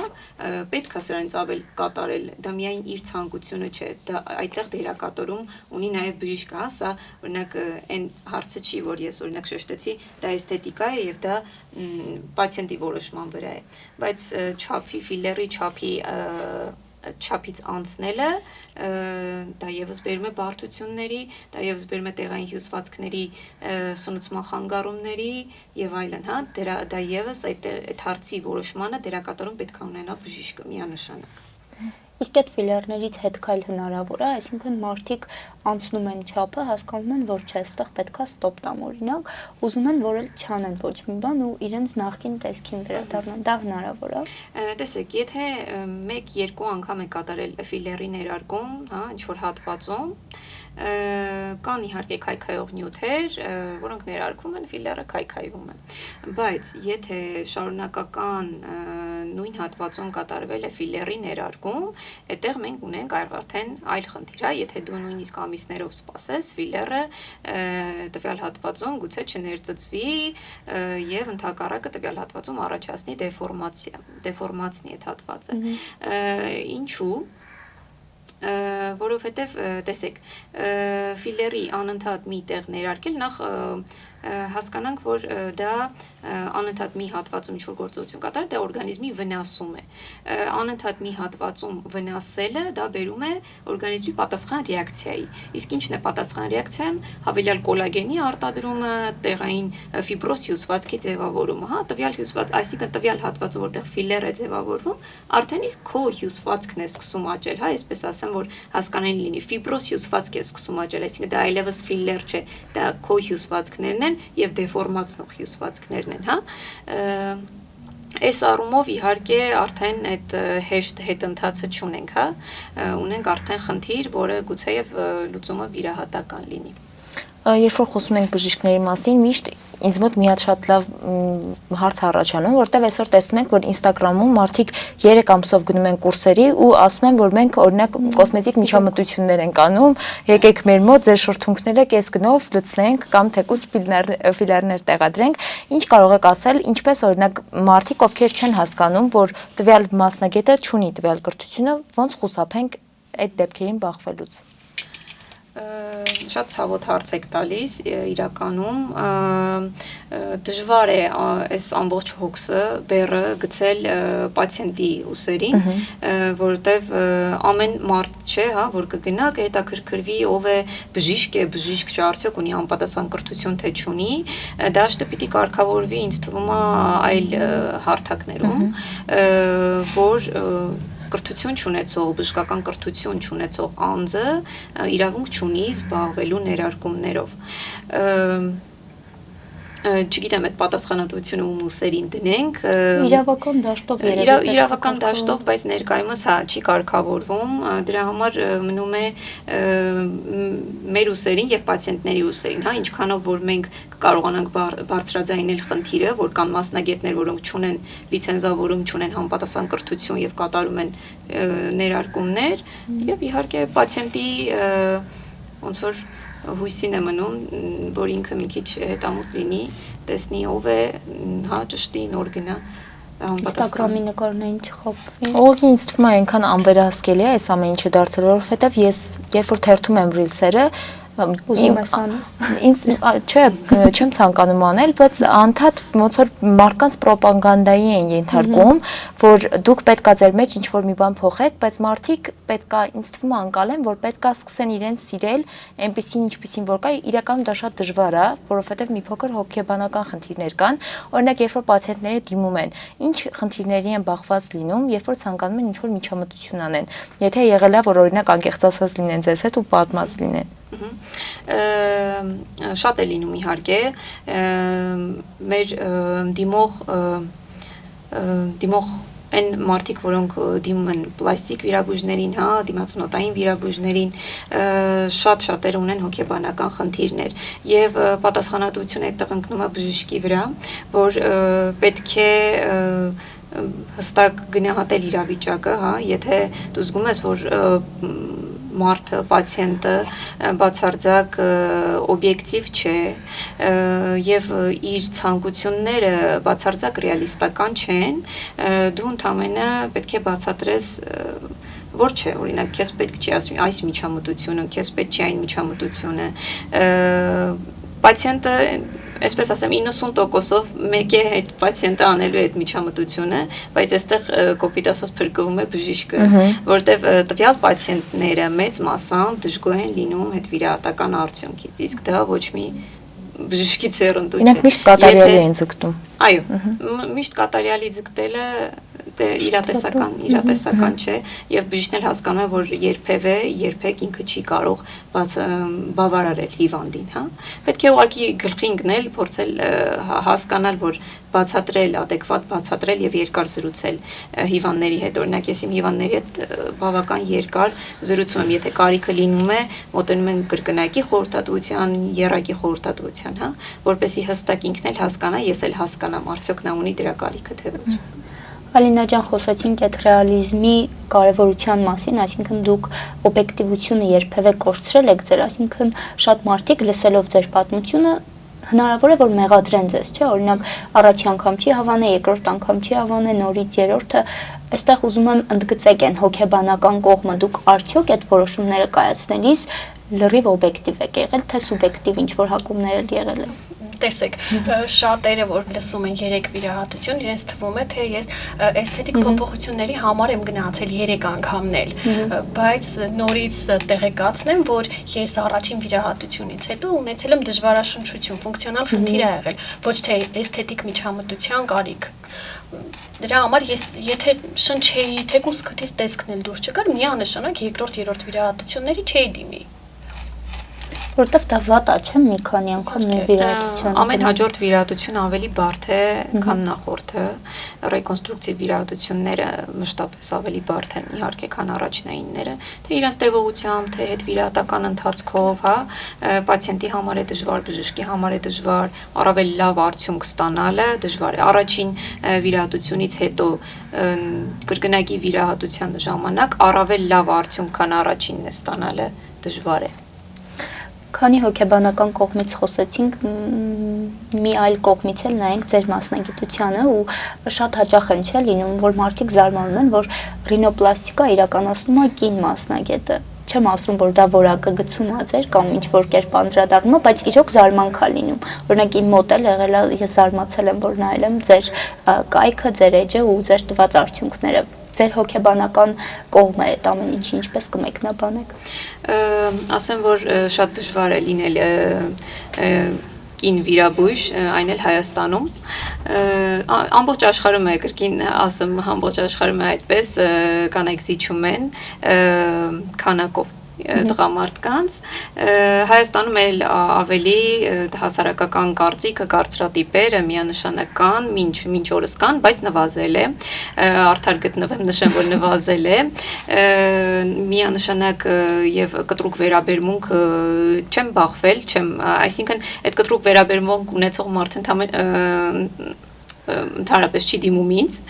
պետք է սրանից ավել կատարել, դա միայն իր ցանկությունը չէ, դա այդտեղ դերակատարում ունի նաև բժիշկը, հա, սա օրինակ այն հարցը չի, որ ես օրինակ շեշտեցի, դա էսթետիկա է եւ դա պացիենտի որոշման վրա է, բայց չափի ֆիլերի չափից անցնելը դա եւս բերում է բարդությունների, դա եւս բերում է տեղային հյուսվածքների սնուցման խանգարումների եւ այլն, հա, դա եւս այդ հարցի որոշմանը դերակատարում պետք է ունենա բժիշկը միանշանակ։ Իսկ այդ ֆիլերներից հետ քայլ հնարավոր է, այսինքն մարդիկ անցնում են չափը, հասկանում են, որ չէ, այստեղ պետքա ստոպ տամ օրինակ, ուզում են, որ էլ չանեն ոչ մի բան ու իրենց նախկին տեսքին վերադառնան, դա հնարավոր է։ Տեսեք, եթե 1-2 անգամ եք կատարել ֆիլերի ներարկում, հա, ինչ որ հատվածում, կան իհարկե քայքայող նյութեր, որոնք ներարկվում են, ֆիլերը քայքայվում է։ Բայց եթե շարունակական նույն հատվածում կատարվել է ֆիլերի ներարկում, այդտեղ մենք ունենք արդեն այլ խնդիր, եթե դու նույնիսկ ամիսներով սպասես, ֆիլերը տվյալ հատվածում գուցե չներծծվի եւ ընդհակառակը տվյալ հատվածում առաջացնի դեֆորմացիա այդ հատվածը։ Ինչու՞։ Որովհետև տեսեք, ֆիլերի անընդհատ մի տեղ ներարկել, նախ հասկանանք, որ դա անընդհատ մի հատվածում ինչ-որ գործողություն կատարել, դա օրգանիզմի վնասում է։ Անընդհատ մի հատվածում վնասելը դա բերում է օրգանիզմի պատասխան ռեակցիայի։ Իսկ ինչն է պատասխան ռեակցիան, հավելյալ կոլագենի արտադրումը, տեղային ֆիբրոզ հյուսվածքի ձևավորումը, հա, տվյալ հյուսված, այսինքն տվյալ հատվածում, որտեղ ֆիլեր է ձևավորվում, արդեն իսկ քո հյուսվածքն է սկսում աճել, հա, այսպես ասեմ, որ հասկանալի լինի, ֆիբրոզ հյուսվածք է սկսում աճել, այսինքն դա այլևս ֆիլեր չէ, դա քո հյուսվածքներն են եւ դեֆորմացնող հյուսվածքներն են, հա։ Այս առումով իհարկե արդեն այդ հեշտ հետընթացը չունենք, հա, ունենք արդեն խնդիր, որը գուցեև լուծումը վիրահատական լինի։ Երբ որ խոսում ենք բժիշկների մասին, միշտ ինձ մոտ մի հատ շատ լավ հարց առաջանում, որտեղ այսօր տեսնում ենք, որ Instagram-ում մարդիկ 3 ամսով գնում են կուրսերի ու ասում են, որ մենք օրինակ կոսմետիկ միջամտություններ ենք անում, եկեք մեր մոտ ձեր շրթունքները կես գնով լցնենք կամ թեկուզ ֆիլերներ տեղադրենք։ Ինչ կարող եք ասել, ինչպես օրինակ մարդիկ, ովքեր չեն հասկանում, որ տվյալ մասնագետը չունի տվյալ կրթությունը, ոնց խուսափենք այդ դեպքերին բախվելուց։ Շատ ցավոտ հարց եք տալիս, իրականում դժվար է այս ամբողջ հոգսը բեռը գցել պացիենտի ուսերին, որովհետև ամեն մարդ չէ, հա, որ կգնա կհետաքրքրվի ով է, բժիշկ չէ, արդյոք ունի անպատասխան կրթություն թե չունի, դաշտը պիտի կարգավորվի, ինձ թվում է այլ հարթակներում, որ կրթություն չունեցող, բժշկական կրթություն չունեցող անձը իրավունք չունի զբաղվելու ներարկումներով։ Չգիտեմ այդ պատասխանատվությունը ում ուսերին դնենք, իրավական դաշտով իրավական դաշտով, բայց ներկայումս հա չի կարգավորվում, դրա համար մնում է մեր ուսերին եւ պացիենտների ուսերին, հա, ինչքանով որ մենք կարողանանք բարձրաձայնել խնդիրը, որ կան մասնագետներ, որոնք չունեն լիցենզավորում, չունեն համապատասխան կրթություն եւ կատարում են ներարկումներ եւ իհարկե պացիենտի ոնց որ հույսին է մնում, որ ինքը մի քիչ հետամուտ լինի, տեսնի ով է, հա, ճշտի նոր գնա Instagram-ի նկարներին չխոփվի։ Ողի ինձ թվում է այնքան անվերահսկելի է այս ամեն ինչը դարձել, որովհետև ես երբ որ թերթում եմ ռիլսերը, ուզում ես անես։ Ինձ չէ, չեմ ցանկանում անել, բայց անդադ ոնց որ մարդկանց ռոպագանդայի են ենթարկում, որ դուք պետքա ձեր մեջ ինչ-որ մի բան փոխեք, բայց մարդիկ պետքա ինձ թվում է անկալեն, որ պետքա սկսեն իրենց սիրել, այնպեսին ինչպեսին որ կա, իրականում դա շատ դժվար է, որովհետև մի փոքր հոգեբանական խնդիրներ կան։ Օրինակ, երբ որ պացիենտները դիմում են, ինչ խնդիրների են բախված լինում, երբ որ ցանկանում են ինչ-որ միջամտություն անեն։ Եթե եղել է, որ օրինակ անկեղծացած լինեն ձեզ հետ ու պատմած լինեն։ Շատ է լինում իհարկե մեր դիմող այն մարդիկ, որոնք դիմում են պլաստիկ վիրաբույժներին, հա, դիմացնոտային վիրաբույժներին, շատ-շատեր ունեն հոգեբանական խնդիրներ եւ պատասխանատվությունը այդտեղ ընկնում է բժշկի վրա, որ պետք է հստակ գնահատել իրավիճակը, հա, եթե դու զգում ես, որ մարդը, պացիենտը բացարձակ օբյեկտիվ չէ եւ իր ցանկությունները բացարձակ ռեալիստական չեն, դու ընդամենը պետք է բացատրես որ չէ, օրինակ, քեզ պետք չի այս միջամտությունը, քեզ պետք չի այն միջամտությունը, պացիենտը այսպես ասեմ 90%-ով մեկ է այդ պացիենտը անելու այդ միջամտությունը, բայց այստեղ կոպիտ ասած փրկվում է բժիշկը, որտեվ տվյալ պացիենտները մեծ մասամբ դժգոհ են լինում այդ վիրահատական արդյունքից, իսկ դա ոչ մի բժշկի ցերնդություն։ Ինք միշտ կատարյալի են ձգտում։ Այո, միշտ կատարյալի ձգտելը իրատեսական չէ եւ բժիշկն էլ հասկանում է, որ երբեք ինքը չի կարող բավարարել հիվանդին, հա։ Պետք է ուղղակի գլխի ընկնել, փորձել հասկանալ, որ բացատրել, adekvat բացատրել եւ երկար զրուցել հիվանդների հետ։ Օրինակ ես իմ հիվանդների հետ բավական երկար զրուցում եմ, եթե կարիքը լինում է, մոտենում են կրկնակի խորհրդատվության, եռակի խորհրդատվության, հա, որպեսզի հստակ ինքն էլ հասկանա, ես էլ հասկանամ, արդյոք նա ունի դրա կարիքը թե ոչ։ Ալինա ջան, խոսեցինք այդ ռեալիզմի կարևորության մասին, այսինքն դուք օբյեկտիվությունը երբևէ կորցրել եք ձեր, այսինքն շատ մարդիկ լսելով ձեր պատմությունը հնարավոր է որ մեղադրեն ձեզ, չէ՞, օրինակ առաջի անգամ չի հավանել, երկրորդ անգամ չի հավանել, նորից երրորդը, այստեղ ուզում եմ ընդգծեք այն հոգեբանական կողմը, դուք արդյոք այդ որոշումները կայացնելիս լրիվ օբյեկտիվ եք եղել, թե սուբյեկտիվ ինչ-որ հակումներ եղել են։ Տեսեք, շատերը որ լսում են 3 վիրահատություն, իրենց թվում է թե ես էսթետիկ փոփոխությունների համար եմ գնացել 3 անգամնել, բայց նորից տեղեկացնեմ, որ ես առաջին վիրահատությունից հետո ունեցել եմ դժվարաշնչություն, ֆունկցիոնալ խնդիր ա եղել, ոչ թե էսթետիկ միջամտության կարիք։ Դրա համար ես եթե շնչեի, թեկուզ քթից տեսքն էլ դուրս չգար, միանշանակ երկրորդ, երրորդ վիրահատությունների չէի դիմի։ Որտեվ դա վատ է, չէ՞, մի քանի անգամ նույն վիրահատության։ Ամեն հաջորդ վիրահատությունը ավելի բարդ է, քան նախորդը։ Ռեկոնստրուկտիվ վիրահատությունները մշտապես ավելի բարդ են, իհարկե, քան առաջնայինները, թե իրենց տևողությամբ, թե հետ վիրահատական ընթացքով, հա, պացիենտի համար է դժվար, բժշկի համար է դժվար, առավել լավ արդյունք ստանալը դժվար է։ Առաջին վիրահատությունից հետո կրկնակի վիրահատության ժամանակ առավել լավ արդյունք, քան առաջինն է ստանալը դժվար է։ Քանի հոգեբանական կողմից խոսեցինք, մի այլ կողմից էլ նայենք ձեր մասնագիտությանը ու շատ հաճախ են չէ լինում, որ մարդիկ զարմանում են, որ ռինոպլաստիկա իրականացնում է կին մասնագետը։ Չեմ ասում, որ դա որակը գցում է ձեր կամ ինչ-որ կերպ անդրադառնում է, բայց իրոք զարմանք է լինում։ Օրինակ իմ մոտ էլ եղել է, ես զարմացել եմ, որ նայել եմ ձեր կայքը, ձեր էջը ու ձեր տված արդյունքները։ Ձեր հոգեբանական կողմը այդ ամեն ինչի ինչպես կմեկնաբանեք։ Ասեմ, որ շատ դժվար է լինել կին վիրաբույժ, այն էլ Հայաստանում։ Ամբողջ աշխարհում է, կրկին ասեմ, ամբողջ աշխարհում է այդպես, կանայք զիջում են քանակով տղամարդկանց, Հայաստանում էլ ավելի հասարակական կարծիքը, կարծրատիպերը միանշանական, մինչ օրս կան, բայց նվազել է, արդար գտնվեմ նշեմ, որ նվազել է, միանշանակ եւ կտրուկ վերաբերմունք չեմ բախվել, այսինքն այդ կտրուկ վերաբերմունք ունեցող մարդ ընդհանրապես չի դիմում ինձ,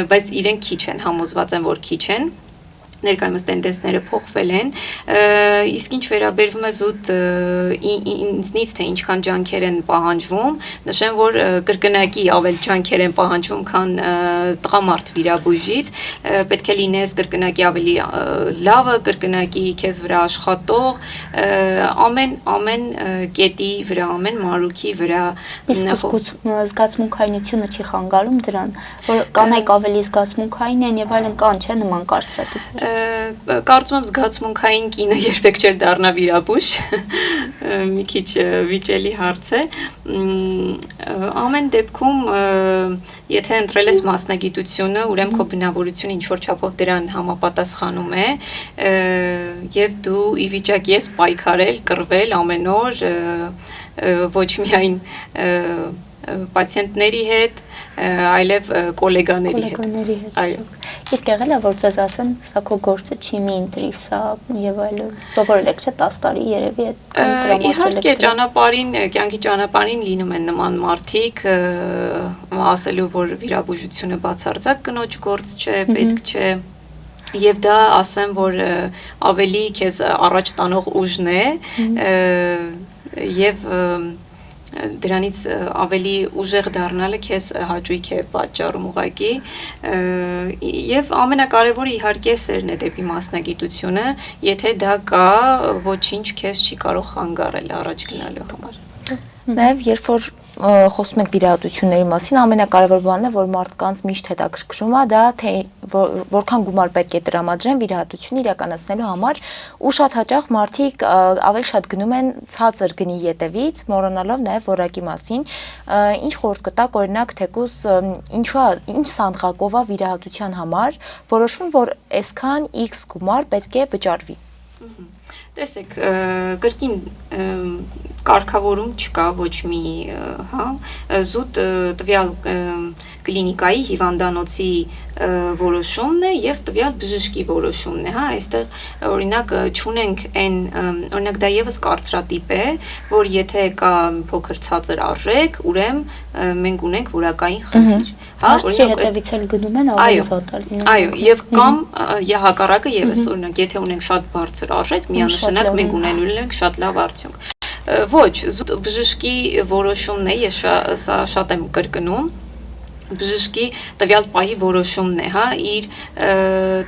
բայց իրենք քիչ են, համոզված են, որ քիչ են։ Ներկայումս տենդենսները փոխվել են, իսկ ինչ վերաբերվում է զուտ ինձնից, թե ինչքան ջանքեր են պահանջվում, նշեմ, որ կրկնակի ավել ջանքեր են պահանջվում, քան տղամարդ վիրաբույժից, պետք է լինես կրկնակի ավելի լավը, կրկնակի քեզ վրա աշխատող, ամեն կետի վրա, ամեն մարուքի վրա։ Իսկ զգացմունքայնությունը չի խանգարում դրան, որ կանայք ավելի զգացմունքային են եւ այլն կան, չէ՞ նման կարծրատիպ։ Կարծում եմ զգացմունքային կինը երբեք չէր դառնա վիրաբույժ, մի քիչ վիճելի հարց է։ Ամեն դեպքում, եթե ընտրել ես մասնագիտությունը, ուրեմն քո բնավորությունը ինչ-որ չափով դրան համապատասխանում է, եւ դու ի վիճակի ես պայքարել, կռվել ամեն օր, ոչ միայն պացիենտների հետ, այլև գոլեգաների հետ։ Այո։ Իսկ եղել է որ ձեզ ասեմ, սա քո գործը չի, մի ընտրի սա եւ այլն։ Սովորել եք չէ 10 տարի երևի այդ տրամադրել եք։ Իհարկե ճանապարհին, կյանքի ճանապարհին լինում են նման մարդիկ, ասելու որ վիրաբուժությունը բացարձակ կնոջ գործ չէ, պետք չէ։ Եվ դա ասեմ, որ ավելի քեզ առաջ տանող ուժն է եւ դրանից ավելի ուժեղ դառնալը քեզ հաճույք է պատճառում ուղղակի եւ ամենակարևորը իհարկե սերն է դեպի մասնագիտությունը, եթե դա կա, ոչինչ քեզ չի կարող խանգարել առաջ գնալու համար։ Նաև երբ որ խոսում ենք վիրահատությունների մասին, ամենակարևոր բանն է, որ մարդկանց միշտ հետաքրքրում է դա, թե որքան գումար պետք է տրամադրեն վիրահատություն իրականացնելու համար, ու շատ հաճախ մարդիկ ավելի շատ գնում են ցածր գնի ետևից, մոռանալով նաև որակի մասին, ինչ խորհուրդ կտաք, օրինակ, թեկուզ ինչ սանդղակով է վիրահատության համար, որոշվում, որ այսքան X գումար պետք է վճարվի։ Տեսեք, կրկին կարգավորում չկա ոչ մի, հա, զուտ տվյալ կլինիկայի հիվանդանոցի որոշումն է եւ տվյալ բժշկի որոշումն է, հա, այստեղ օրինակ չունենք այն, օրինակ դա եւս կարծրատիպ է, որ եթե կա փոքր ցածր արժեք, ուրեմն մենք ունենք որակային խնդիր, հա, օրինակ հետևից էլ գնում են ավելի վատ է լինում։ Այո, եւ կամ հակառակը եւս, օրինակ, եթե ունենք շատ բարձր արժեք, միանշանակ մենք ունենալու ենք շատ լավ արդյունք։ Ոչ, զուտ բժշկի որոշումն է, ես սա շատ եմ կրկնում, բժշկի տվյալ պահի որոշումն է, հա, իր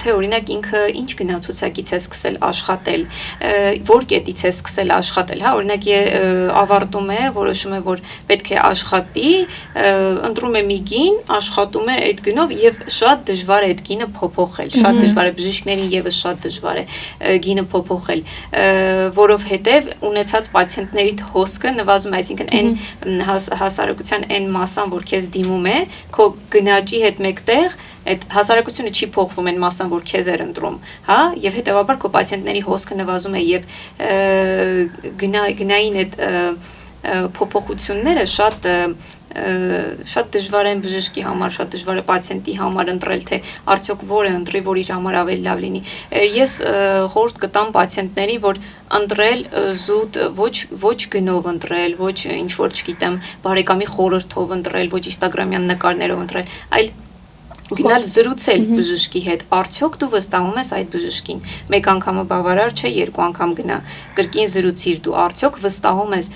թե օրինակ ինքը ինչ գնացուցակից է սկսել աշխատել, որ կետից է սկսել աշխատել, հա, օրինակ ավարտում է, որոշում է, որ պետք է աշխատի, ընտրում է մի գին, աշխատում է այդ գնով եւ շատ դժվար է այդ գինը փոփոխել, շատ դժվար է բժիշկներին եւս շատ դժվար է գինը փոփոխել, որովհետեւ ունեցած պացիենտների հոսքը նվազում է, այսինքն այն հասարակության այն մասան, որ քեզ դիմում է, քո գնաճի հետ մեկտեղ այդ հասարակությունը չի փոխվում այն մասան, որ քեզ էր ընտրում, հա, եւ հետեւաբար քո պացիենտների հոսքը նվազում է եւ գնային այդ փոփոխությունները շատ դժվար են բժշկի համար, շատ դժվար է պացիենտի համար ընտրել, թե արդյոք որը ընտրի, որ իր համար ավելի լավ լինի։ Ես խորհուրդ կտամ պացիենտների, որ ընտրել զուտ ոչ գնով ընտրել, ոչ ինչ որ չգիտեմ, բարեկամի խորհրդով ընտրել, ոչ ինստագրամյան նկարներով ընտրել, այլ գնալ զրուցել բժշկի հետ, արդյոք դու վստահում ես այդ բժշկին, մեկ անգամը բավարար չէ, երկու անգամ գնա, կրկին զրուցիր դու, արդյոք վստահում ես,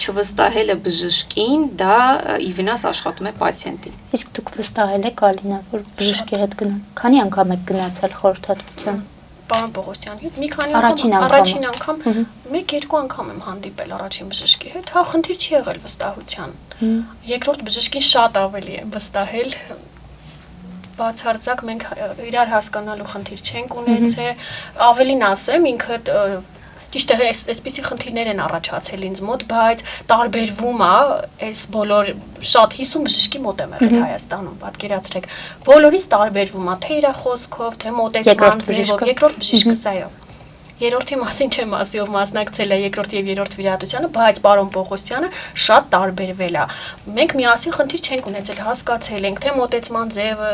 չվստահելը բժշկին, դա ի վնաս աշխատում է պացիենտին։ Իսկ դուք վստահել եք, Ալինա, որ բժշկի հետ գնան, քանի անգամ եք գնացել խորհրդատվության։ Պարոն Պողոսյան, մի քանի Առաջին անգամ, մեկ-երկու անգամ եմ հանդիպել առաջին բժշկի հետ, հա, խնդիր չի եղել վստահության։ Երկրորդ բժշկին շատ ավելի եմ վստահել, բացարձակ մենք իրար հասկանալու խնդիր չենք ունեցել, ավելին ասեմ, ինքը ճիշտ է, այսպիսի խնդիրներ են առաջացել ինձ մոտ, բայց տարբերվում է, այս բոլոր շատ 50 բժշկի մոտ եմ եղել Հայաստանում, պատկերացրեք, բոլորից տարբերվում է, թե իր խոսքով, թե մոտեցման ձևով, երկրորդ բժիշկս այո։ Երրորդի մասին չեմ ասի, ով մասնակցել է երկրորդ եւ երրորդ վիրահատությանը, բայց պարոն Պողոսյանը շատ տարբերվել է։ Մենք միասին խնդիր չենք ունեցել, հասկացել ենք, թե մոտեցման ձևը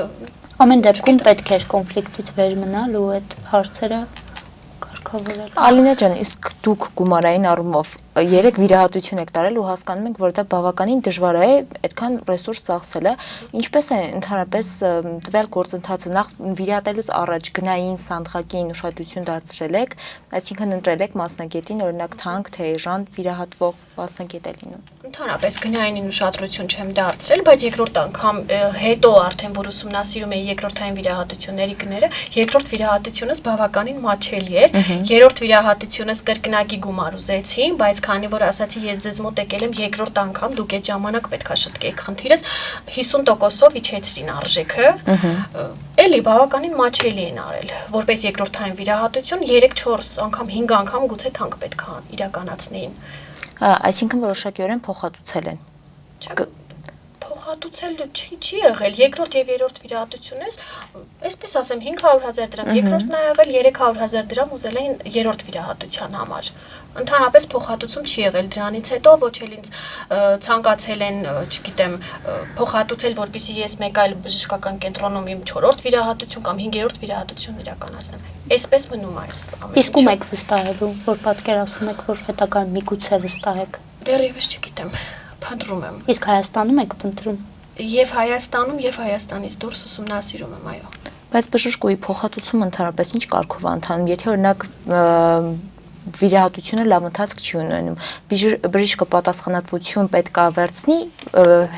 ամեն դեպքում պետք էր կոնֆլիկտից վեր մնալ ու այդ հարցերը կարգավորել։ Ալինա ջան, իսկ դուք գումարային առումով 3 վիրահատություն եք տարել ու հասկանում եք, որ դա բավականին դժվար է այդքան ռեսուրս ծախսելը, ինչպես է ընդհանրապես տվյալ գործընթացը, նախ վիրահատելուց առաջ գնային սանդղակին ուշադրություն դարձրել եք, այսինքն ընտրել եք մասնագետին, օրինակ թանկ թե էժան վիրահատվող մասնագետ է լինում։ Ընդհանրապես գնայինին ուշադրություն չեմ դարձրել, բայց երկրորդ անգամ հետո արդեն որ ուսումնասիրում էի երկրորդային վիրահատությունների գները, երկրորդ վիրահատությունս բավականին մատչելի էր, երրորդ վիրահատությունս կրկնակի գումար ուզեցի, բայց քանի որ ասացի ես ձեզ մոտ եկել եմ երկրորդ անգամ, դուք այդ ժամանակ պետքա շտկեք խնդիրս, 50%-ով իջեցրին արժեքը, էլի բավականին մատչելի են արել, որպես երկրորդային վիրահատություն 3-4 անգամ 5 անգամ գուցե թանկ պետքա իրականացնեին։ Այսինքն որոշակիորեն փոխհատուցել են։ Փոխհատուցել չի եղել, երկրորդ եւ երրորդ վիրահատությունից, այսպես ասեմ 500,000 դրամ, երկրորդն է եղել 300,000 դրամ ուզել էին երրորդ վիրահատության համար։ Ընդհանրապես փոխհատուցում չի եղել, դրանից հետո ոչ էլ ինձ ցանկացել են, չգիտեմ, փոխհատուցել, որպեսզի ես մեկ այլ բժշկական կենտրոնում իմ 4-րդ վիրահատություն կամ 5-րդ վիրահատություն իրականացնեմ։ Այսպես մնում է այս ամենը։ Իսկ ում եք վստահելու, որ պատկերացնում եք, որ հետագայում միգուցե վստահեք։ Դեռևս չգիտեմ, փնտրում եմ։ Իսկ Հայաստանում եք փնտրում։ Եվ Հայաստանում, եւ Հայաստանից դուրս ուսումնասիրում եմ, այո։ Բայց բժշկուի փոխհատուցումը ընդհանրապես ինչ կարգով է ընթանում, եթե օրինակ վիրահատությունը լավ ընթացք չի ունենում, բժիշկը պատասխանատվություն պետք է վերցնի,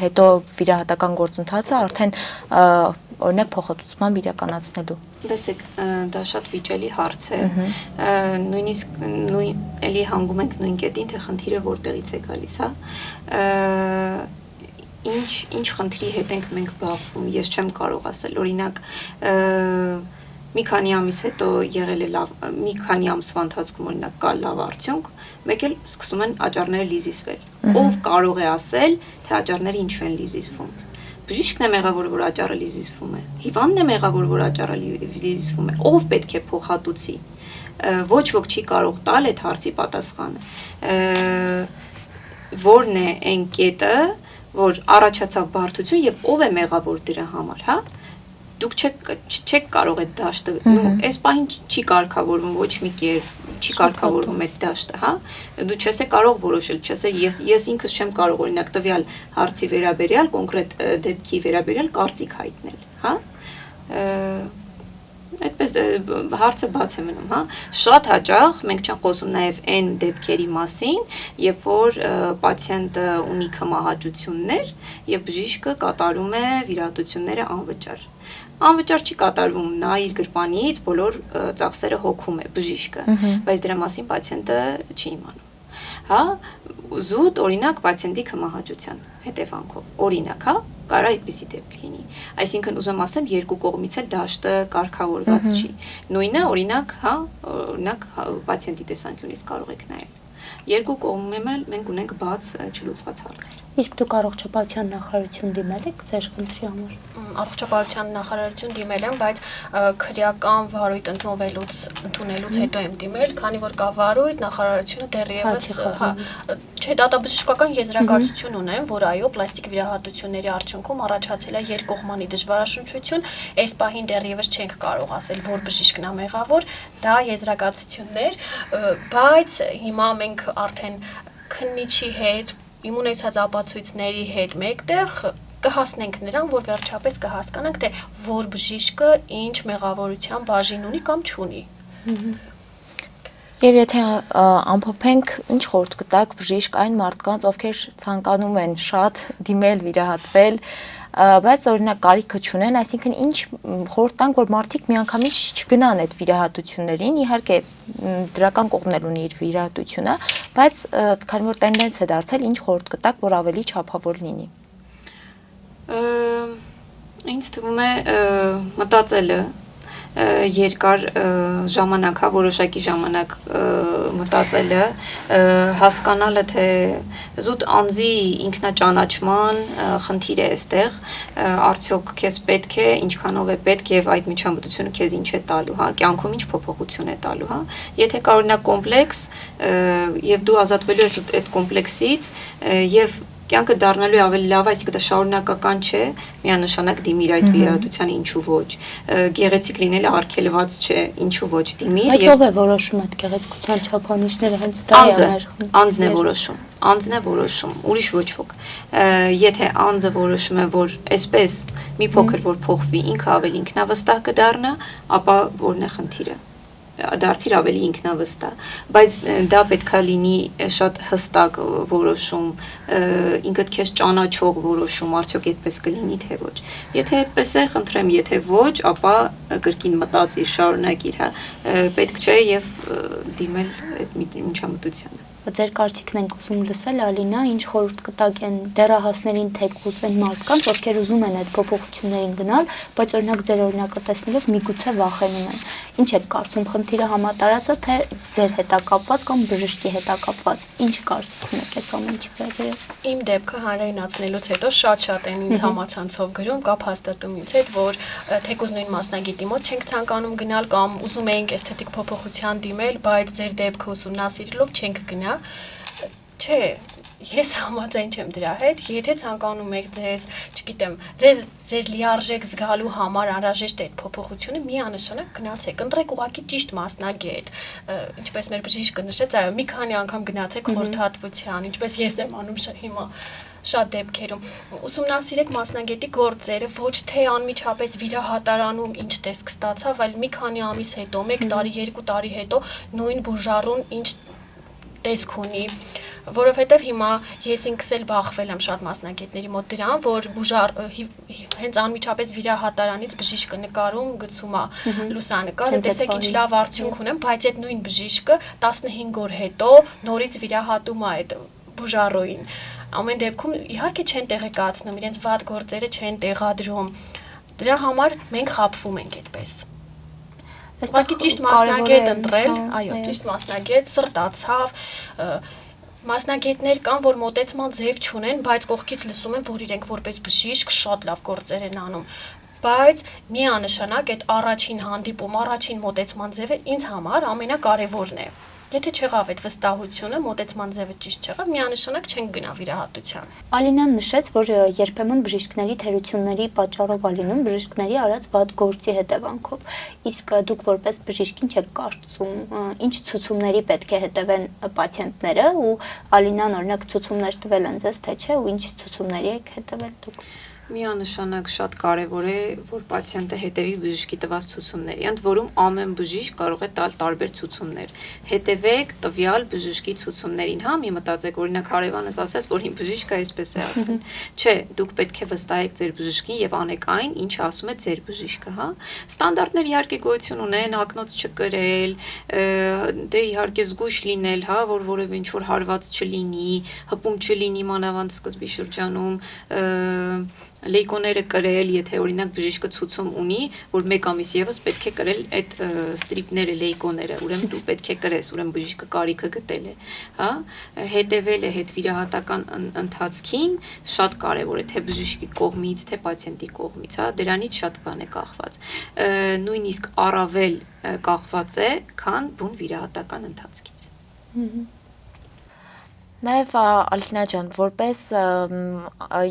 հետո վիրահատական գործընթացը արդեն օրինակ փոխհատուցման իրականացնելու։ Տեսեք, դա շատ վիճելի հարց է։ Նույնիսկ էլի հանգում ենք նույն կետին, թե խնդիրը որտեղից է գալիս, հա։ Ինչ խնդրի հետ ենք մենք բախվում, ես չեմ կարող ասել, օրինակ մի քանի ամիս հետո եղել է լավ, մի քանի ամսվա ընթացքում օրինակ կա լավ արդյունք, մեկ էլ սկսում են աճառները լիզիսվել։ Ով կարող է ասել, թե աճառները ինչու են լիզիսվում։ Բժիշկն է մեղավոր, որ աճառը լիզիսվում է։ Հիվանդն է մեղավոր, որ աճառը լիզիսվում է։ Ով պետք է փոխհատուցի։ Ոչ ոք չի կարող տալ այդ հարցի պատասխանը։ Որն է այն կետը, որ առաջացավ բարդություն եւ ով է մեղավոր դրա համար, հա։ Դուք չեք կարող այդ դաշտը, այս պահին չի կարգավորվում ոչ մի կերպ, չի կարգավորվում այդ դաշտը, հա։ Դու չես կարող որոշել, չես ես ինքս չեմ կարող օրինակ տվյալ հարցի վերաբերյալ, կոնկրետ դեպքի վերաբերյալ կարծիք հայտնել, հա։ Այդպես հարցը բաց է մնում, հա։ Շատ հաճախ մենք չենք խոսում նաև այն դեպքերի մասին, երբ որ պացիենտը ունի քմահաճություններ եւ բժիշկը կատարում է վիրահատությունները անվճար։ Անվճար չի կատարվում, նա իր գրպանից բոլոր ծախսերը հոգում է բժիշկը, բայց դրա մասին պացիենտը չի իմանում։ Հա, զուտ օրինակ պացիենտի քմահաճության հետևանքով, օրինակ, հա, կարա այդպիսի դեպք լինի։ Այսինքն ուզում ասեմ, երկու կողմից էլ դաշտը կարգավորված չի։ Նույնը օրինակ, հա, օրինակ պացիենտի տեսանկյունից կարող եք նայել։ Երկու կողմում էլ մենք ունենք բաց չլուծված հարցեր։ Իսկ դուք առողջապահության նախարարություն դիմել եք ձեր խնդրի համար։ Առողջապահության նախարարություն դիմել եմ, բայց քրեական վարույթ ընդունելուց հետո եմ դիմել, քանի որ կա վարույթ, նախարարությունը դեռևս չէ, դատաբժշկական եզրակացություն ունեմ, որ այո, պլաստիկ վիրահատությունների արդյունքում առաջացել է երկկողմանի դժվարաշնչություն, այս պահին դեռևս չենք կարող ասել, որ բժիշկն է մեղավոր, դա եզրակացություններ, բայց հիմա մենք արդեն քննիչի հետ, իմունեցած ապացույցների հետ մեկտեղ կհասնենք նրան, որ վերջապես կհասկանանք, թե որ բժիշկը ինչ մեղավորության բաժին ունի կամ չունի։ Եվ եթե ամփոփենք, ինչ խորհուրդ կտաք բժիշկ այն մարդկանց, ովքեր ցանկանում են շատ դիմել, վիրահատվել, բայց օրինակ կարիքը չունեն, այսինքն ինչ խորհուրդ տանք, որ մարդիկ միանգամից չգնան այդ վիրահատություններին, իհարկե դրական կողմներ ունի իր վիրահատությունը, բայց քանի որ տենդենց է դարձել, ինչ խորհուրդ կտաք, որ ավելի չափավոր լինի։ Ինձ թվում է մտածելը երկար ժամանակ, հա, որոշակի ժամանակ մտածելը, հասկանալը, թե զուտ անձի ինքնաճանաչման խնդիր է այստեղ, արդյոք քեզ պետք է, ինչքանով է պետք եւ այդ միջամտությունը քեզ ինչ է տալու, հա, կյանքում ինչ փոփոխություն է տալու, հա։ Եթե կա օրինակ կոմպլեքս եւ դու ազատվելու ես այդ կոմպլեքսից եւ կյանքը դառնալու է ավելի լավ, այսինքն դա շարունակական չէ, միանշանակ դիմիր այդ վիրահատությանը, ինչու ոչ։ Գեղեցիկ լինելը արգելված չէ, ինչու ոչ դիմիր։ Բայց ով է որոշում այդ գեղեցկության չափանիշները, հենց դա է մեր խնդիրը։ Անձն է որոշում, անձն է որոշում, ուրիշ ոչ ոք։ Եթե անձը որոշում է, որ այսպես մի փոքր որ փոխվի, ինքը ավելի ինքնավստահ կդառնա, ապա որն է խնդիրը։ Դարձիր ավելի ինքնավստահ, բայց դա պետքա լինի շատ հստակ որոշում, ինքդ քեզ ճանաչող որոշում, արդյոք այդպես կլինի թե ոչ։ Եթե այդպես է, խնդրեմ, եթե ոչ, ապա կրկին մտածիր, շարունակիր, հա, պետք չէ եւ դիմել այդ միջամտությանը։ Ձեր կարծիքն ենք ուզում լսել, Ալինա, ինչ խորհուրդ կտաք են դեռահասներին թեկուզ են մարդկանց, ովքեր ուզում են այդ փոփոխություններին գնալ, բայց օրինակ ձեր օրինակը տեսնելով միգուցե վախենում են։ Ինչ եք կարծում, խնդիրը համատարած է, թե ձեր հետ է կապված կամ բժշկի հետ է կապված։ Ինչ կարծիք ունեք այս ամենի վերաբերյալ։ Իմ դեպքը հանրայնացնելուց հետո շատ են ինձ համացանցով գրում կապ հաստատում ինձ հետ, որ թեկուզ նույն մասնագետի մոտ չենք ցանկանում գնալ կամ ուզում էինք էսթետիկ փոփոխության դիմել, բայց ձեր դեպքը ուսումնասիրելով չենք գնա։ Չէ, ես համաձայն չեմ դրա հետ, եթե ցանկանում եք ձեզ, չգիտեմ, ձեր լիարժեք զգալու համար անհրաժեշտ է այդ փոփոխությունը, միանշանակ գնացեք, ընտրեք ուղղակի ճիշտ մասնագետ, ինչպես մեր բժիշկը նշեց, այո, մի քանի անգամ գնացեք խորհրդատվության, ինչպես ես եմ անում հիմա շատ դեպքերում, ուսումնասիրեք մասնագետի գործերը, ոչ թե անմիջապես վիրահատարանում ինչ տեսք ստացավ, այլ մի քանի ամիս հետո, 1 տարի, 2 տարի հետո նույն բուժառուն ինչ տեսք ունի, որովհետև հիմա ես ինքս էլ բախվել եմ շատ մասնագետների մոտ դրան, որ հենց անմիջապես վիրահատարանից բժիշկը նկարում գցում է լուսանկարը, տեսեք ինչ լավ արդյունք ունեմ, բայց այդ նույն բժիշկը 15 օր հետո նորից վիրահատում է այդ բուժարոյին։ Ամեն դեպքում իհարկե չեն տեղեկացնում, իրենց վատ գործերը չեն տեղադրում։ Դրա համար մենք խաբվում ենք այդպես։ Ուղղակի ճիշտ մասնագետ ընտրել, այո, ճիշտ մասնագետ, սրտացավ, մասնագետներ կան, որ մոտեցման ձև չունեն, բայց կողքից լսում են, որ իրենք որպես բժիշկ շատ լավ գործեր են անում։ Բայց միանշանակ այդ առաջին հանդիպում, առաջին մոտեցման ձևը ինձ համար ամենակարևորն է։ Եթե չեղավ այդ վստահությունը, մոտեցման ձևը ճիշտ չեղավ, միանշանակ չեն գնա վիրահատության։ Ալինան նշեց, որ երբեմն բժիշկների թերությունների պատճառով ա լինում բժիշկների արած վատ գործի հետևանքով։ Իսկ դուք որպես բժիշկ ինչ եք կարծում, ինչ ցուցումների պետք է հետևեն պացիենտները ու Ալինան օրինակ ցուցումներ տվել են ձեզ, թե չէ, ու ինչ ցուցումների եք հետևել դուք։ Միանշանակ շատ կարևոր է, որ պացիենտը հետևի բժշկի տված ցուցումների, ընդ որում ամեն բժիշկ կարող է տալ տարբեր ցուցումներ։ Հետևեք տվյալ բժշկի ցուցումներին, հա, մի մտածեք, օրինակ հարևանս ասաց, որ իմ բժիշկը այսպես է ասել։ Չէ, դուք պետք է վստահեք ձեր բժշկին եւ անեք այն, ինչ ասում է ձեր բժիշկը, հա։ Ստանդարտներ իհարկե գոյություն ունեն, ակնոց չկրել, դե իհարկե զգույշ լինել, հա, որ որևէ ինչ որ հարված չլինի, հպում չլինի մանավանդ սկզբի շրջանում, լեյկոները կրել, եթե օրինակ բժիշկը ցուցում ունի, որ 1 ամիս եւս պետք է կրել այդ ստրիպները, լեյկոները, ուրեմն դու պետք է կրես, ուրեմն բժիշկը կարիքը գտել է, հա, հետևել է հետ վիրահատական ընթացքին, շատ կարևոր է թե բժիշկի կողմից, թե պացիենտի կողմից, հա, դրանից շատ բան է կախված։ Նույնիսկ առավել կախված է, քան բուն վիրահատական ընթացքից։ Նաև Ալինա ջան, որպես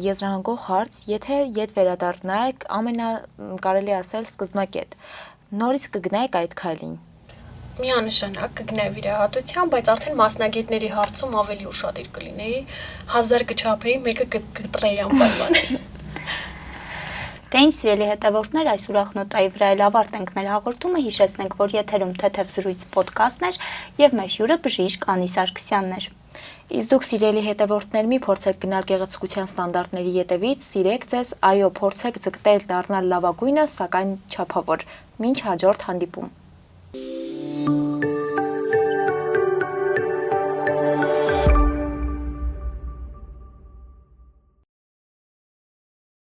եզրահանգող հարց, եթե ետ վերադառնայեք, կարելի ասել սկզբնակետ, նորից կգնայեք այդ քայլին։ Միանշանակ կգնայի վիրահատության, բայց արդեն մասնագետների հարցում ավելի ուշադիր կլինեի, 1000 կչափեի, մեկը կտրեի անպայման։ Դե ինչ սիրելի հետևորդներ, այս ուրախնոտայի վրա էլ ավարտենք մեր հաղորդումը, հիշեցնենք, որ եթերում թեթև զրույց ոդքասթն էր եւ մեր հյուրը բժիշկ Անի Սարգսյանն էր։ Իսկ դուք սիրելի հետևորդներ, մի փորձեք գնալ գեղեցկության ստանդարտների ետևից, սիրեք ձեզ, այո, փորձեք ձգտել դառնալ լավագույնը, սակայն չափավոր։ Մինչ հաջորդ հանդիպում։